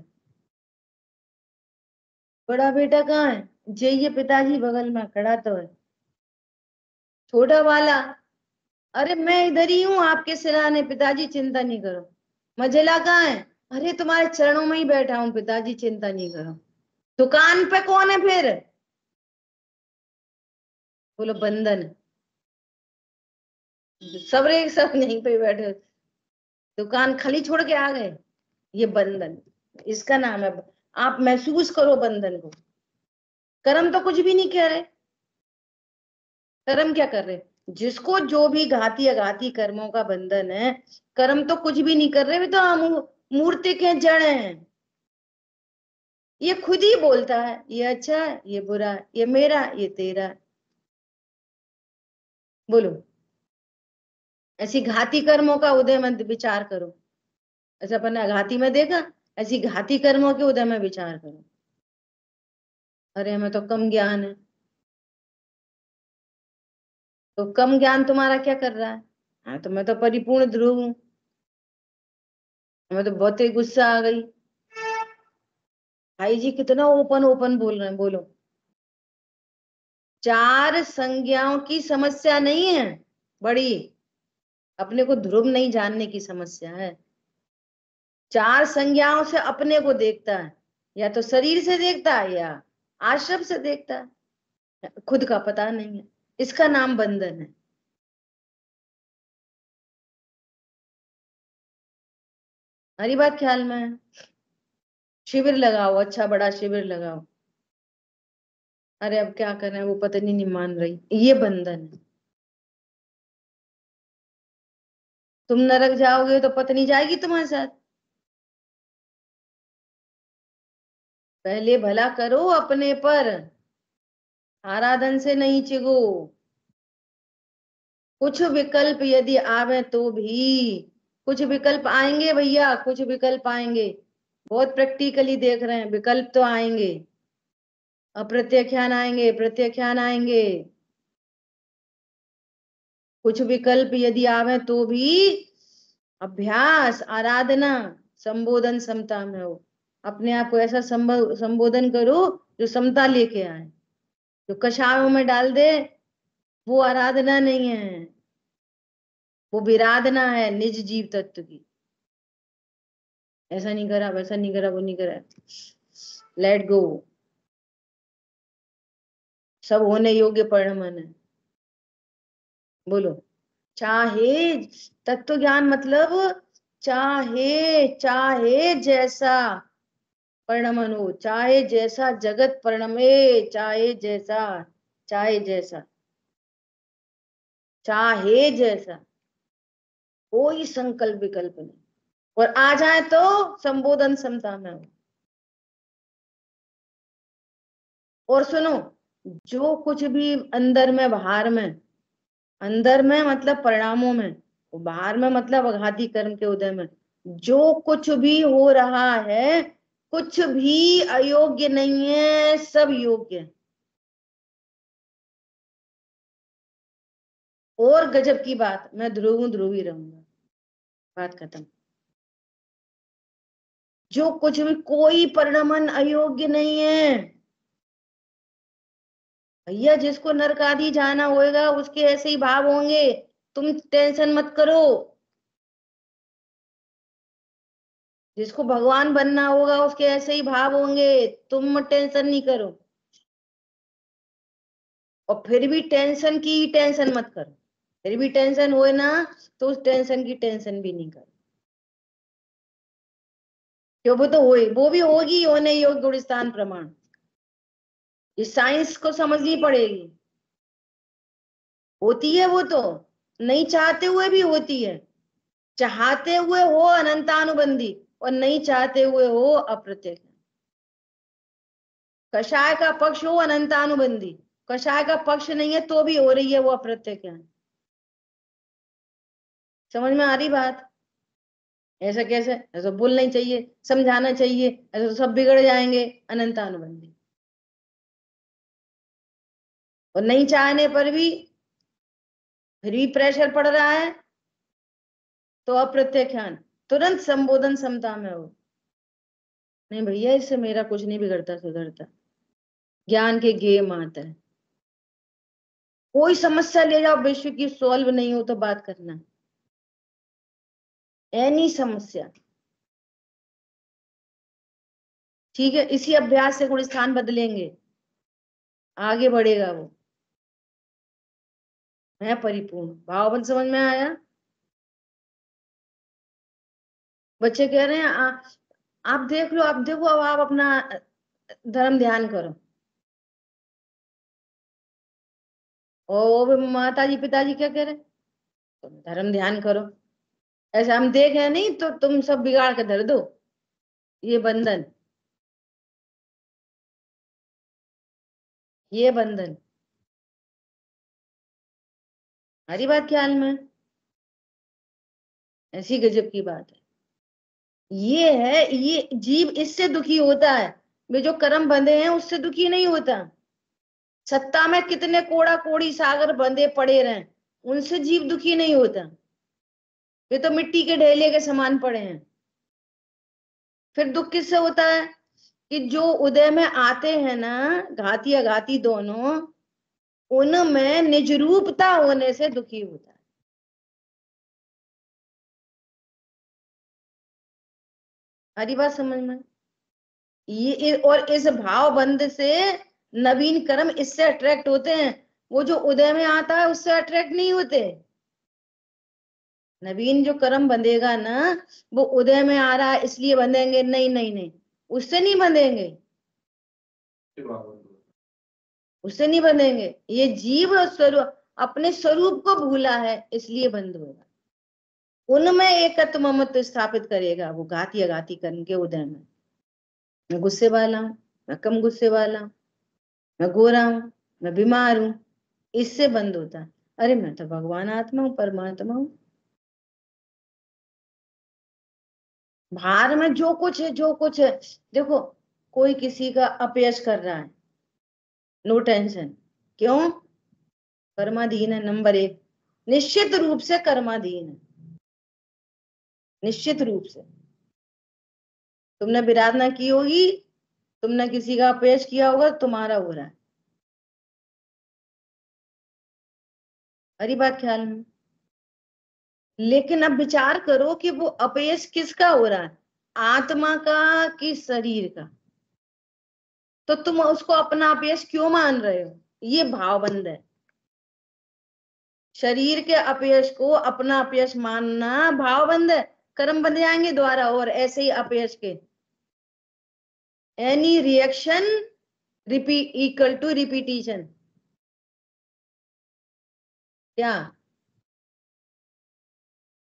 बड़ा बेटा कहाँ है? ये पिताजी बगल में खड़ा तो है। छोटा वाला, अरे मैं इधर ही हूँ आपके सिराने पिताजी, चिंता नहीं करो। मझेला कहाँ है? अरे तुम्हारे चरणों में ही बैठा हूँ पिताजी, चिंता नहीं करो। दुकान पे कौन है फिर? बोलो बंधन। सब रे सब यहीं पे बैठे, दुकान खाली छोड़ के आ गए। ये बंधन, इसका नाम है। आप महसूस करो बंधन को। कर्म तो कुछ भी नहीं कह रहे, कर्म क्या कर रहे? जिसको जो भी घाती अघाती कर्मों का बंधन है, कर्म तो कुछ भी नहीं कर रहे, वे तो मूर्ति के जड़ हैं। ये खुद ही बोलता है, ये अच्छा है, ये बुरा है, ये मेरा, ये तेरा है। बोलो, ऐसी घाती कर्मों का उदय में विचार करो। ऐसा अपन ने घाती में देखा, ऐसी घाती कर्मों के उदय में विचार करो। अरे हमें तो कम ज्ञान है। तो कम ज्ञान तुम्हारा क्या कर रहा है? हाँ, तो मैं तो परिपूर्ण ध्रुव हूँ। हमें तो बहुत ही गुस्सा आ गई। भाई जी कितना ओपन ओपन बोल रहे हैं, बोलो। चार संज्ञाओं की समस्या नहीं है बड़ी, अपने को ध्रुव नहीं जानने की समस्या है। चार संज्ञाओं से अपने को देखता है, या तो शरीर से देखता है या आश्रम से देखता है, खुद का पता नहीं है। इसका नाम बंधन है। हरी बात ख्याल में है? शिविर लगाओ, अच्छा बड़ा शिविर लगाओ। अरे अब क्या करें, वो पत्नी नहीं मान रही, ये बंधन है। तुम नरक जाओगे तो पत्नी जाएगी तुम्हारे साथ। पहले भला करो अपने पर, आराधन से नहीं चिगो। कुछ विकल्प यदि आवे तो भी, कुछ विकल्प आएंगे भैया, कुछ विकल्प आएंगे। बहुत प्रैक्टिकली देख रहे हैं, विकल्प तो आएंगे। अप्रत्याख्यान आएंगे, प्रत्याख्यान आएंगे। कुछ विकल्प यदि आवे तो भी अभ्यास, आराधना, संबोधन समता में हो। अपने आप को ऐसा संबोधन करो जो समता लेके आए। जो कषायों में डाल दे वो आराधना नहीं है, वो विराधना है निज जीव तत्व की। ऐसा नहीं करा, वैसा नहीं करा, वो नहीं करा, लेट गो। सब होने योग्य परिणमन है। बोलो, चाहे तत्व ज्ञान मतलब चाहे चाहे जैसा परिणमन हो, चाहे जैसा जगत परिणमे, चाहे जैसा, चाहे जैसा, चाहे जैसा, कोई संकल्प विकल्प नहीं। और आ जाए तो संबोधन समता में हो। और सुनो, जो कुछ भी अंदर में बाहर में, अंदर में मतलब परिणामों में, बाहर में मतलब अघाती कर्म के उदय में, जो कुछ भी हो रहा है कुछ भी अयोग्य नहीं है, सब योग्य है। और गजब की बात, मैं ध्रुव हूं, ध्रुव ही रहूंगा, बात खत्म। जो कुछ भी, कोई परिणमन अयोग्य नहीं है भैया। जिसको नरक आदि जाना होएगा उसके ऐसे ही भाव होंगे, तुम टेंशन मत करो। जिसको भगवान बनना होगा उसके ऐसे ही भाव होंगे, तुम टेंशन नहीं करो। और फिर भी टेंशन की टेंशन मत करो, फिर भी टेंशन होए ना तो उस टेंशन की टेंशन भी नहीं करो। क्यों, वो तो होए, वो भी होगी होने योग गुणस्थान प्रमाण। इस साइंस को समझनी पड़ेगी। होती है वो तो, नहीं चाहते हुए भी होती है। चाहते हुए हो अनंतानुबंधी, और नहीं चाहते हुए हो अप्रत्यक्ष। कषाय का पक्ष हो अनंतानुबंधी, कषाय का पक्ष नहीं है तो भी हो रही है वो अप्रत्यक्ष। समझ में आ रही बात? ऐसा कैसे, ऐसा बोलना ही चाहिए, समझाना चाहिए, ऐसा तो सब बिगड़ जाएंगे। अनंतानुबंधी, और नहीं चाहने पर भी फिर भी प्रेशर पड़ रहा है तो अप्रत्याख्यान, तुरंत संबोधन समता में हो। नहीं भैया, इससे मेरा कुछ नहीं बिगड़ता सुधरता, ज्ञान के गेम आता है। कोई समस्या ले जाओ विश्व की, सॉल्व नहीं हो तो बात करना, एनी समस्या। ठीक है, इसी अभ्यास से गुण स्थान बदलेंगे, आगे बढ़ेगा वो। है परिपूर्ण। भावबंध समझ में आया? बच्चे कह रहे हैं आप देख लो, आप देखो, अब आप अपना धर्म ध्यान करो। और माता जी पिताजी क्या कह रहे हैं? तुम धर्म ध्यान करो। ऐसा हम देखे नहीं तो तुम सब बिगाड़ के धर दो ये बंधन, ये बंधन। हमारी बात ख्याल में, ऐसी गजब की बात है। ये है, ये जीव इससे दुखी होता है, वे जो कर्म बंधे हैं उससे दुखी नहीं होता। सत्ता में कितने कोड़ा कोड़ी सागर बंधे पड़े रहे, उनसे जीव दुखी नहीं होता। वे तो मिट्टी के ढेले के समान पड़े हैं। फिर दुख किससे होता है? कि जो उदय में आते हैं ना, घाती अघाती दोनों, उनमें निज रूपता होने से दुखी होता है। हरी बात समझ में? ये और इस भाव बंध से नवीन कर्म इससे अट्रैक्ट होते हैं। वो जो उदय में आता है उससे अट्रैक्ट नहीं होते। नवीन जो कर्म बंधेगा ना, वो उदय में आ रहा है इसलिए बंधेंगे? नहीं नहीं नहीं, उससे नहीं बंधेंगे, उससे नहीं बंधेंगे। ये जीव स्वरूप, अपने स्वरूप को भूला है इसलिए बंध होगा। उनमें एकत्व ममत्व स्थापित करेगा वो घाती अघाती कर्म के उदय में। मैं गुस्से वाला हूं, मैं कम गुस्से वाला हूं, मैं गोरा हूं, मैं बीमार हूं, इससे बंद होता है। अरे मैं तो भगवान आत्मा हूं, परमात्मा हूं। बाहर में जो कुछ है, जो कुछ है, देखो कोई किसी का अपयश कर रहा है, नो टेंशन। क्यों? कर्माधीन है, नंबर एक, निश्चित रूप से कर्माधीन है, निश्चित रूप से। तुमने विराधना की होगी, तुमने किसी का अपयश किया होगा, तुम्हारा हो रहा है। हरी बात ख्याल में? लेकिन अब विचार करो कि वो अपयश किसका हो रहा है, आत्मा का कि शरीर का? तो तुम उसको अपना अपयश क्यों मान रहे हो? ये भावबंध है। शरीर के अपयश को अपना अपयश मानना भावबंध है। कर्म बन जाएंगे द्वारा। और ऐसे ही अपयश के any reaction repeat equal to repetition. क्या?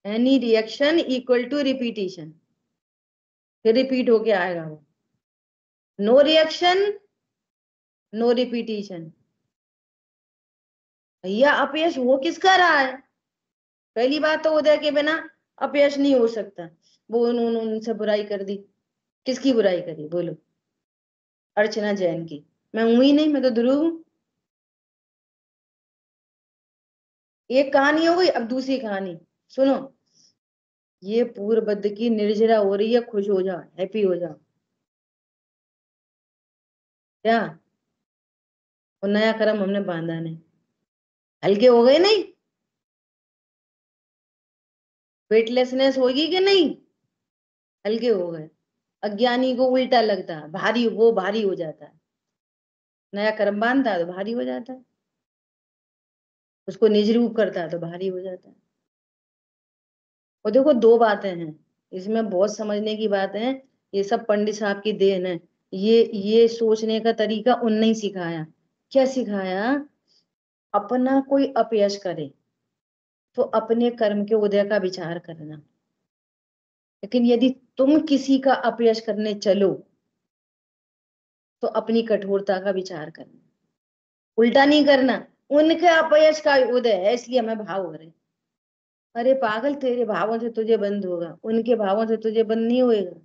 Any reaction equal to repetition, फिर रिपीट होके आएगा वो। No reaction, no repetition. भैया अपयश हो किसका रहा है? पहली बात तो उदय के बिना अपयश नहीं हो सकता। वो उन्होंने उनसे बुराई कर दी। किसकी बुराई करी बोलो? अर्चना जैन की। मैं हूं ही नहीं, मैं तो ध्रुव हूं। एक कहानी हो गई, अब दूसरी कहानी सुनो। ये पूर्व बद्ध की निर्जरा हो रही है, खुश हो जाओ, हैप्पी हो जाओ। क्या? और नया कर्म हमने बांधा नहीं, हल्के हो गए नहीं? वेटलेसनेस होगी कि नहीं? हल्के हो गए। अज्ञानी को उल्टा लगता है, भारी, वो भारी हो जाता है। नया कर्म बांधता है तो भारी हो जाता है, उसको निज रूप करता है तो भारी हो जाता है। और देखो दो बातें हैं इसमें, बहुत समझने की बात है। ये सब पंडित साहब की देन है। ये सोचने का तरीका उनने ही सिखाया। क्या सिखाया? अपना कोई अपयश करे तो अपने कर्म के उदय का विचार करना। लेकिन यदि तुम किसी का अपयश करने चलो तो अपनी कठोरता का विचार करना, उल्टा नहीं करना। उनके अपयश का उदय है इसलिए हमें भाव हो रहे। अरे पागल, तेरे भावों से तुझे बंद होगा, उनके भावों से तुझे बंद नहीं होएगा।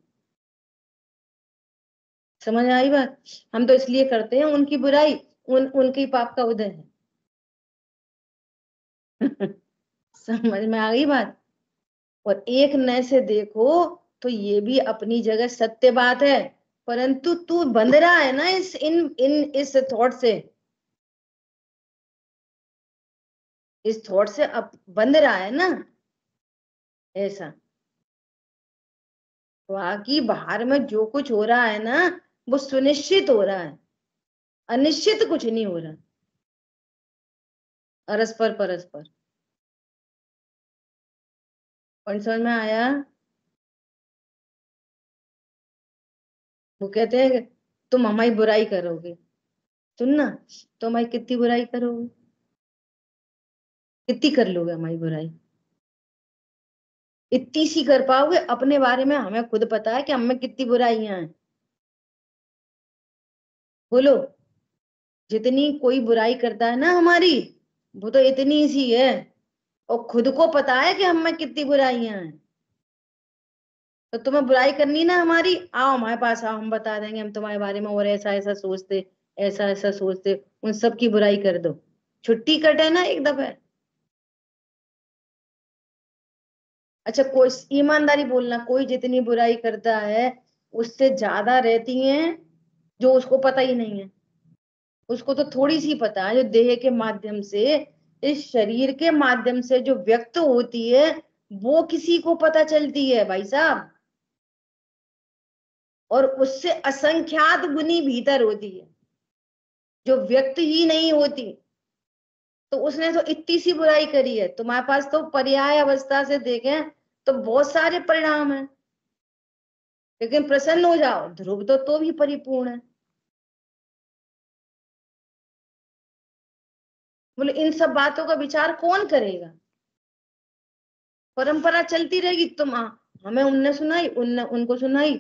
समझ आई बात? हम तो इसलिए करते हैं उनकी बुराई, उनके पाप का उदय है। समझ में आ गई बात? और एक नए से देखो तो ये भी अपनी जगह सत्य बात है। परंतु तू बंध रहा है ना इस थॉट से, इस थॉट से अब बंध रहा है ना, ऐसा। बाकी बाहर में जो कुछ हो रहा है ना, वो सुनिश्चित हो रहा है, अनिश्चित कुछ नहीं हो रहा। परस्पर परस्पर। पॉइंट समझ में आया? वो कहते हैं तुम हमारी बुराई करोगे, सुनना, तुम हमारी कितनी बुराई करोगे, कितनी कर लोगे हमारी बुराई? इतनी सी कर पाओगे? अपने बारे में हमें खुद पता है कि हमें कितनी बुराइयां हैं। बोलो, जितनी कोई बुराई करता है ना हमारी, वो तो इतनी सी है, और खुद को पता है कि हमें कितनी बुराइयां हैं। तो तुम्हें बुराई करनी ना हमारी, आओ हमारे पास आओ, हम बता देंगे हम तुम्हारे बारे में और ऐसा ऐसा सोचते, ऐसा ऐसा सोचते, उन सब की बुराई कर दो, छुट्टी कटे ना एक दफे। अच्छा, कोई ईमानदारी बोलना, कोई जितनी बुराई करता है उससे ज्यादा रहती हैं जो उसको पता ही नहीं है। उसको तो थोड़ी सी पता है, जो देह के माध्यम से, इस शरीर के माध्यम से जो व्यक्त होती है, वो किसी को पता चलती है भाई साहब, और उससे असंख्यात गुनी भीतर होती है जो व्यक्त ही नहीं होती। तो उसने तो इतनी सी बुराई करी है, तुम्हारे पास तो पर्याय अवस्था से देखें तो बहुत सारे परिणाम हैं, लेकिन प्रसन्न हो जाओ, ध्रुव तो भी परिपूर्ण है। बोले इन सब बातों का विचार कौन करेगा? परंपरा चलती रहेगी, हमें उनने सुनाई, उनने उनको सुनाई,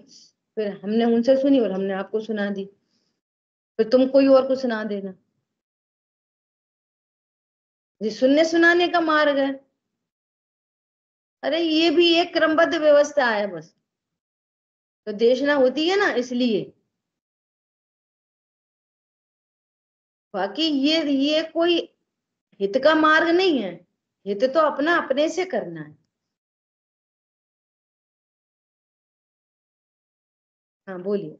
फिर हमने उनसे सुनी और हमने आपको सुना दी, फिर तुम कोई और को सुना देना। ये सुनने सुनाने का मार्ग है? अरे ये भी एक क्रमबद्ध व्यवस्था है बस, तो देशना होती है ना इसलिए। बाकी ये कोई हित का मार्ग नहीं है, हित तो अपना अपने से करना है। हाँ बोलिए।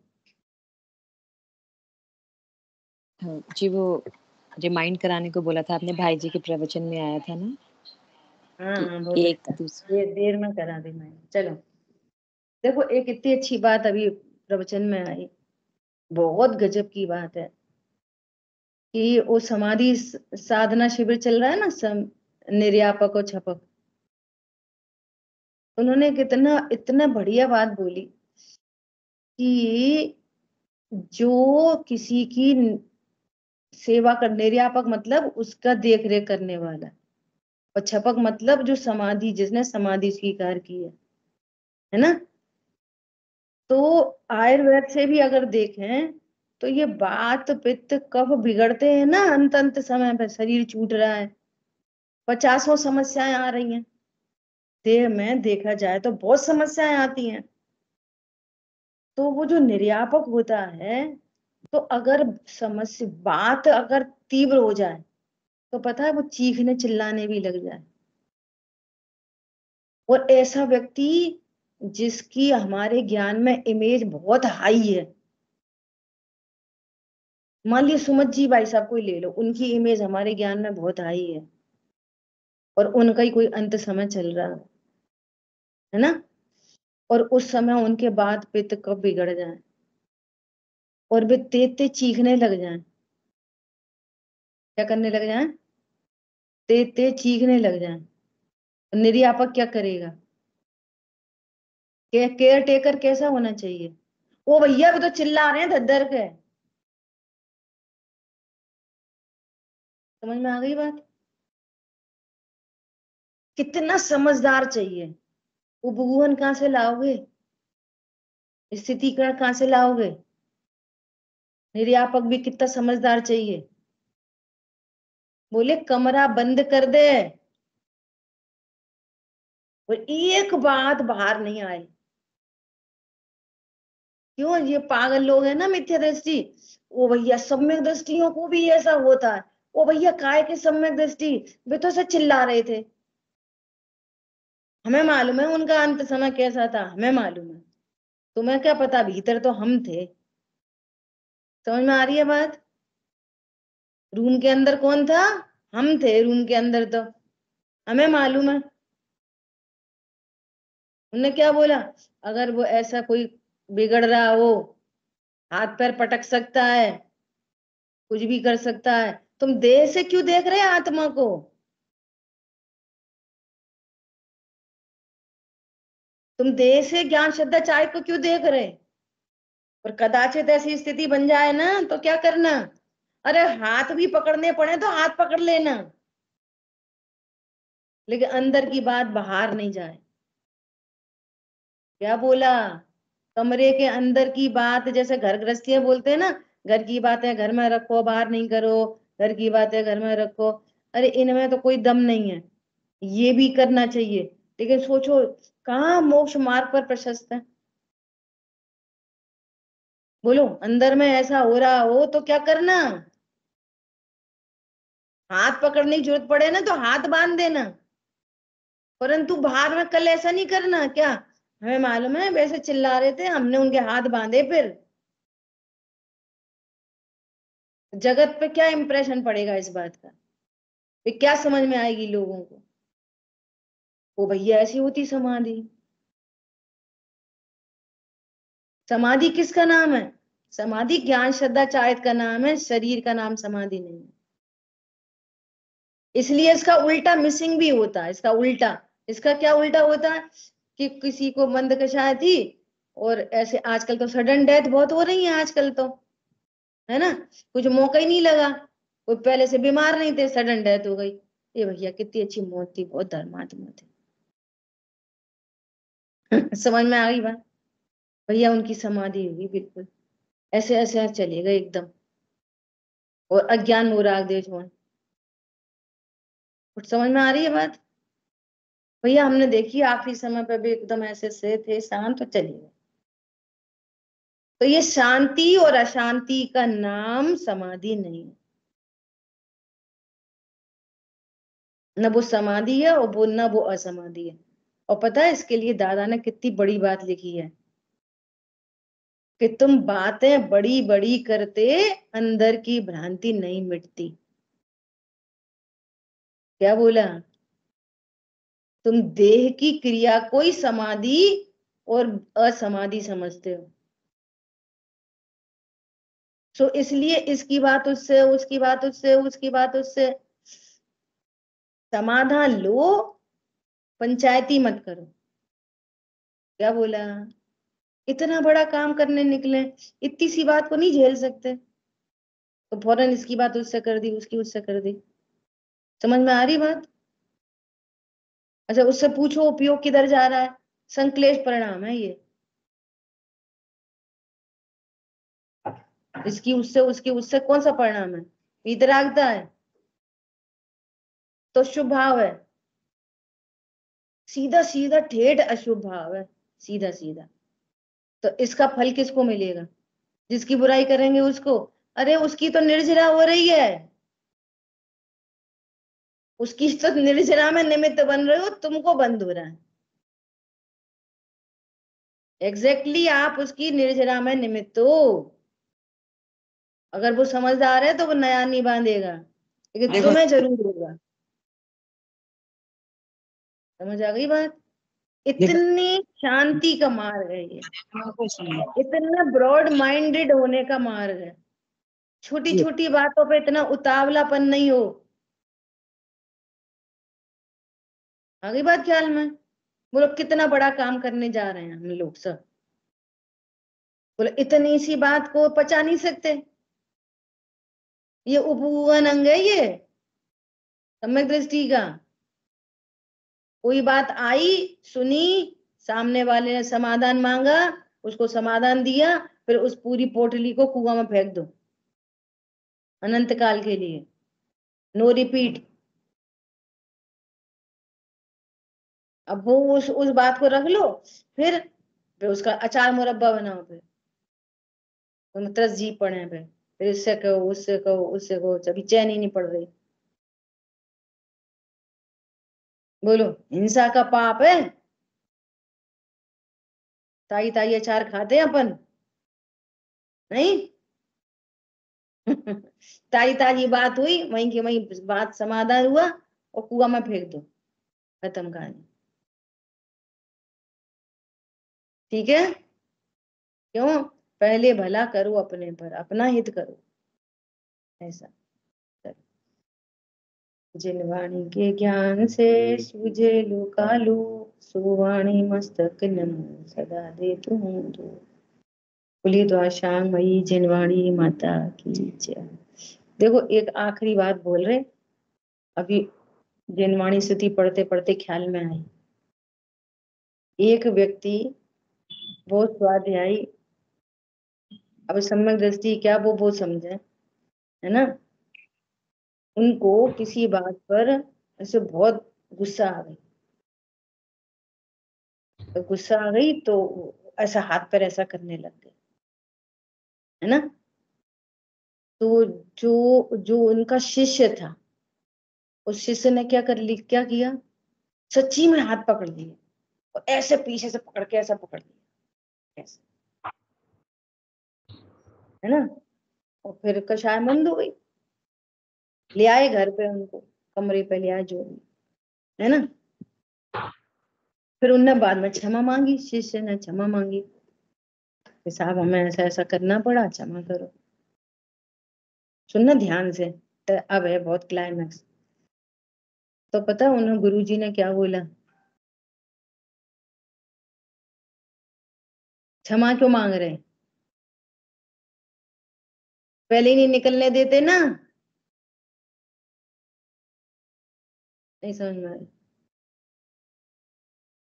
हाँ, जी वो रिमाइंड कराने को बोला था आपने, भाई जी के प्रवचन में आया था ना हाँ कि हाँ, बहुत एक अच्छा, दूसरे। ये देर में करा दी मैंने। चलो देखो, एक इतनी अच्छी बात अभी प्रवचन में आई, बहुत गजब की बात है कि वो समाधि साधना शिविर चल रहा है ना, निर्यापक और छपक, उन्होंने कितना इतना बढ़िया बात बोली कि जो किसी की सेवा कर, निर्यापक मतलब उसका देख रेख करने वाला, और छपक मतलब जो समाधि, जिसने समाधि स्वीकार की है ना। तो आयुर्वेद से भी अगर देखें तो ये बात पित्त कफ बिगड़ते हैं ना, अंत अंत समय पे शरीर छूट रहा है, पचासों समस्याएं आ रही हैं देह में, देखा जाए तो बहुत समस्याएं आती हैं। तो वो जो निर्यापक होता है, तो अगर समस्या बात अगर तीव्र हो जाए तो पता है वो चीखने चिल्लाने भी लग जाए। और ऐसा व्यक्ति जिसकी हमारे ज्ञान में इमेज बहुत हाई है, मान लीजिए सुमत जी भाई साहब को ही ले लो, उनकी इमेज हमारे ज्ञान में बहुत हाई है, और उनका ही कोई अंत समय चल रहा है ना, और उस समय उनके बाद पित्त कब बिगड़ जाए और वे तेते चीखने लग जाएं, क्या करने लग जाएं? तेते चीखने लग जाएं, निर्यापक क्या करेगा? केयर टेकर कैसा होना चाहिए? ओ भैया वो तो चिल्ला रहे हैं धद्दर के, समझ में आ गई बात? कितना समझदार चाहिए? उपगुहन कहाँ से लाओगे? स्थितिकरण कहाँ से लाओगे? निर्यापक भी कितना समझदार चाहिए? बोले कमरा बंद कर दे और एक बात बाहर नहीं आए। क्यों? ये पागल लोग हैं ना, मिथ्या दृष्टि। ओ भैया सम्यक दृष्टियों को भी ऐसा होता है। ओ भैया काय के सम्यक दृष्टि, वे तो सब चिल्ला रहे थे, हमें मालूम है उनका अंत समय कैसा था, हमें मालूम है, तुम्हें क्या पता, भीतर तो हम थे। समझ में आ रही है बात? रूम के अंदर कौन था? हम थे रूम के अंदर, तो हमें मालूम है। उनने क्या बोला? अगर वो ऐसा कोई बिगड़ रहा हो, हाथ पैर पटक सकता है, कुछ भी कर सकता है, तुम देह से क्यों देख रहे आत्मा को? तुम देह से ज्ञान श्रद्धा चाय को क्यों देख रहे? और कदाचित ऐसी स्थिति बन जाए ना तो क्या करना? अरे हाथ भी पकड़ने पड़े तो हाथ पकड़ लेना, लेकिन अंदर की बात बाहर नहीं जाए। क्या बोला? कमरे के अंदर की बात, जैसे घर गृहस्थियां बोलते हैं ना, घर की बातें घर में रखो, बाहर नहीं करो, घर की बातें घर में रखो। अरे इनमें तो कोई दम नहीं है। ये भी करना चाहिए, लेकिन सोचो कहाँ मोक्ष मार्ग पर प्रशस्त है। बोलो, अंदर में ऐसा हो रहा हो तो क्या करना? हाथ पकड़ने की जरूरत पड़े ना तो हाथ बांध देना, परंतु बाहर में कल ऐसा नहीं करना। क्या हमें मालूम है वैसे चिल्ला रहे थे, हमने उनके हाथ बांधे, फिर जगत पे क्या इंप्रेशन पड़ेगा इस बात का? फिर क्या समझ में आएगी लोगों को? वो भैया ऐसी होती समाधि। समाधि किसका नाम है? समाधि ज्ञान श्रद्धा चारित का नाम है, शरीर का नाम समाधि नहीं है। इसलिए इसका उल्टा मिसिंग भी होता है। इसका उल्टा, इसका क्या उल्टा होता है कि किसी को मंदकषाय थी, और ऐसे आजकल तो सडन डेथ बहुत हो रही है आजकल तो, है ना? कुछ मौका ही नहीं लगा, कोई पहले से बीमार नहीं थे, सडन डेथ हो गई। ये भैया कितनी अच्छी मौत थी, बहुत धर्मात्मा थे। समझ में आ गई बात? भैया उनकी समाधि हुई बिल्कुल, ऐसे ऐसे चले गए एकदम, और अज्ञान मोराग देश में। कुछ समझ में आ रही है बात? भैया हमने देखी आखिरी समय पे भी एकदम ऐसे से थे शांत, तो चली गए। तो ये शांति और अशांति का नाम समाधि नहीं है। न वो समाधि है और वो न वो असमाधि है। और पता है इसके लिए दादा ने कितनी बड़ी बात लिखी है कि तुम बातें बड़ी बड़ी करते अंदर की भ्रांति नहीं मिटती। क्या बोला? तुम देह की क्रिया को ही समाधि और असमाधि समझते हो। सो इसलिए इसकी बात उससे, उसकी बात उससे, उसकी बात उससे समाधान लो, पंचायती मत करो। क्या बोला? इतना बड़ा काम करने निकले, इतनी सी बात को नहीं झेल सकते, तो फौरन इसकी बात उससे कर दी, उसकी उससे कर दी। समझ में आ रही बात? अच्छा उससे पूछो उपयोग किधर जा रहा है? संक्लेश परिणाम है ये। इसकी उससे, उसकी उससे कौन सा परिणाम है? वितरागता है तो शुभ भाव है, सीधा सीधा ठेठ अशुभ भाव है, सीधा सीधा। तो इसका फल किसको मिलेगा? जिसकी बुराई करेंगे उसको। अरे उसकी तो निर्जरा हो रही है, उसकी तो निर्जरा में निमित्त बन रहे हो, तुमको बंद हो रहा है। एग्जैक्टली आप उसकी निर्जरा में निमित्त हो। अगर वो समझदार है तो वो नया नहीं बांधेगा, लेकिन तुम्हें जरूर होगा। समझ आ गई बात? इतनी शांति का मार्ग है ये, इतना ब्रॉड माइंडेड होने का मार्ग है। छोटी छोटी बातों पे इतना उतावलापन नहीं हो। आ गई बात ख्याल में? बोलो कितना बड़ा काम करने जा रहे हैं हम लोग सब। बोलो इतनी सी बात को पचा नहीं सकते। ये उपवन अंग है ये सम्यक दृष्टि का। कोई बात आई, सुनी, सामने वाले ने समाधान मांगा, उसको समाधान दिया, फिर उस पूरी पोटली को कुआं में फेंक दो अनंत काल के लिए, नो रिपीट। अब वो उस बात को रख लो, फिर उसका अचार मुरब्बा बनाओ, फिर तुम तरस जी पड़े, फिर इससे कहो, उससे कहो, उससे कहो, अभी चैन ही नहीं पड़ रही। बोलो हिंसा का पाप है? ताई ताई अचार खाते हैं अपन? नहीं। ताई ताई बात हुई, वहीं की वहीं बात समाधान हुआ, और कुआं में फेंक दो, खत्म कहानी। ठीक है? क्यों? पहले भला करो अपने पर, अपना हित करो, ऐसा। जिन वाणी के ज्ञान से सूझे लोकालो, सो वाणी मस्तक नमो सदा दे तुम दो। बोलिए द्वाशांग मई जिनवाणी माता की जय। देखो एक आखिरी बात बोल रहे, अभी जिनवाणी स्तुति पढ़ते पढ़ते ख्याल में आई। एक व्यक्ति बहुत स्वाध्यायी, अब सम्यक दृष्टि क्या वो बहुत समझे, है ना, उनको किसी बात पर ऐसे बहुत गुस्सा आ गई, तो गुस्सा आ गई तो ऐसा हाथ पर ऐसा करने लग गए, है ना। तो जो जो उनका शिष्य था, उस शिष्य ने क्या किया, सच्ची में हाथ पकड़ लिया और ऐसे पीछे से पकड़ के ऐसा पकड़ लिया ऐसे, है ना। और फिर कषाय बंद हो गई, ले आए घर पे, उनको कमरे पे ले आए जो भी, है ना। फिर उनने बाद में क्षमा मांगी, शिष्य ने क्षमा मांगी कि साहब हमें ऐसा ऐसा करना पड़ा, क्षमा करो। सुनना ध्यान से, तो अब है बहुत क्लाइमैक्स। तो पता उन्हें गुरुजी ने क्या बोला, क्षमा क्यों मांग रहे हैं, पहले ही नहीं निकलने देते ना। नहीं समझ में आया।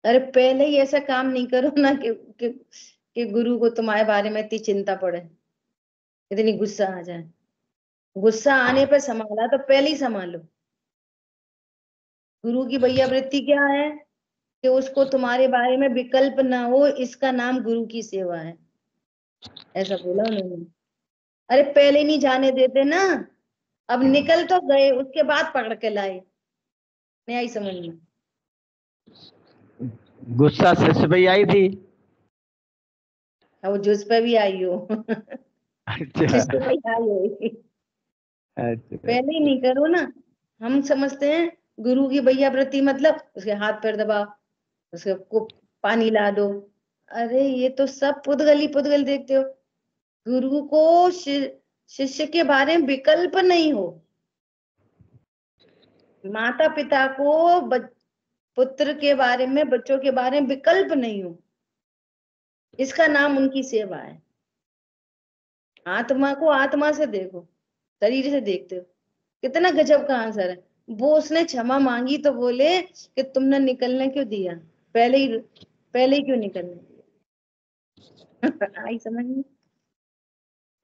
अरे पहले ही ऐसा काम नहीं करो ना कि गुरु को तुम्हारे बारे में इतनी चिंता पड़े, इतनी गुस्सा आ जाए। गुस्सा आने पर संभाला तो पहले ही संभालो। गुरु की भैया वृत्ति क्या है कि उसको तुम्हारे बारे में विकल्प ना हो, इसका नाम गुरु की सेवा है, ऐसा बोला उन्होंने। अरे पहले नहीं जाने देते ना, अब निकल तो गए, उसके बाद पकड़ के लाए, नहीं आई समझ में। गुस्सा शिष्य पे ही आई थी। अब जुज पे भी आई हो अच्छा शिष्य पे ही आई हो, अच्छा पहले ही नहीं करो ना। हम समझते हैं गुरु की भैया वृत्ति मतलब उसके हाथ पैर दबाओ, उसके को पानी ला दो। अरे ये तो सब पुद्गल देखते हो। गुरु को शिष्य के बारे में विकल्प नहीं हो, माता पिता को पुत्र के बारे में, बच्चों के बारे में विकल्प नहीं हो, इसका नाम उनकी सेवा है। आत्मा को आत्मा से देखो, शरीर से देखते हो, कितना गजब का आंसर है। वो उसने क्षमा मांगी तो बोले कि तुमने निकलने क्यों दिया, पहले ही क्यों निकलने दिया आई समझ में।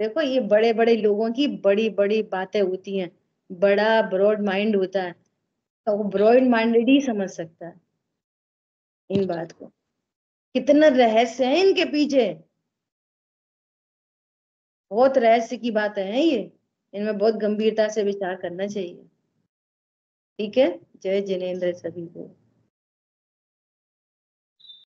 देखो ये बड़े बड़े लोगों की बड़ी बड़ी बातें होती हैं, बड़ा ब्रॉड माइंड होता है, तो वो ब्रॉड माइंडेड ही समझ सकता है इन बात को। कितना रहस्य है इनके पीछे, बहुत रहस्य की बातें हैं ये, इनमें बहुत गंभीरता से विचार करना चाहिए। ठीक है, जय जिनेन्द्र सभी को।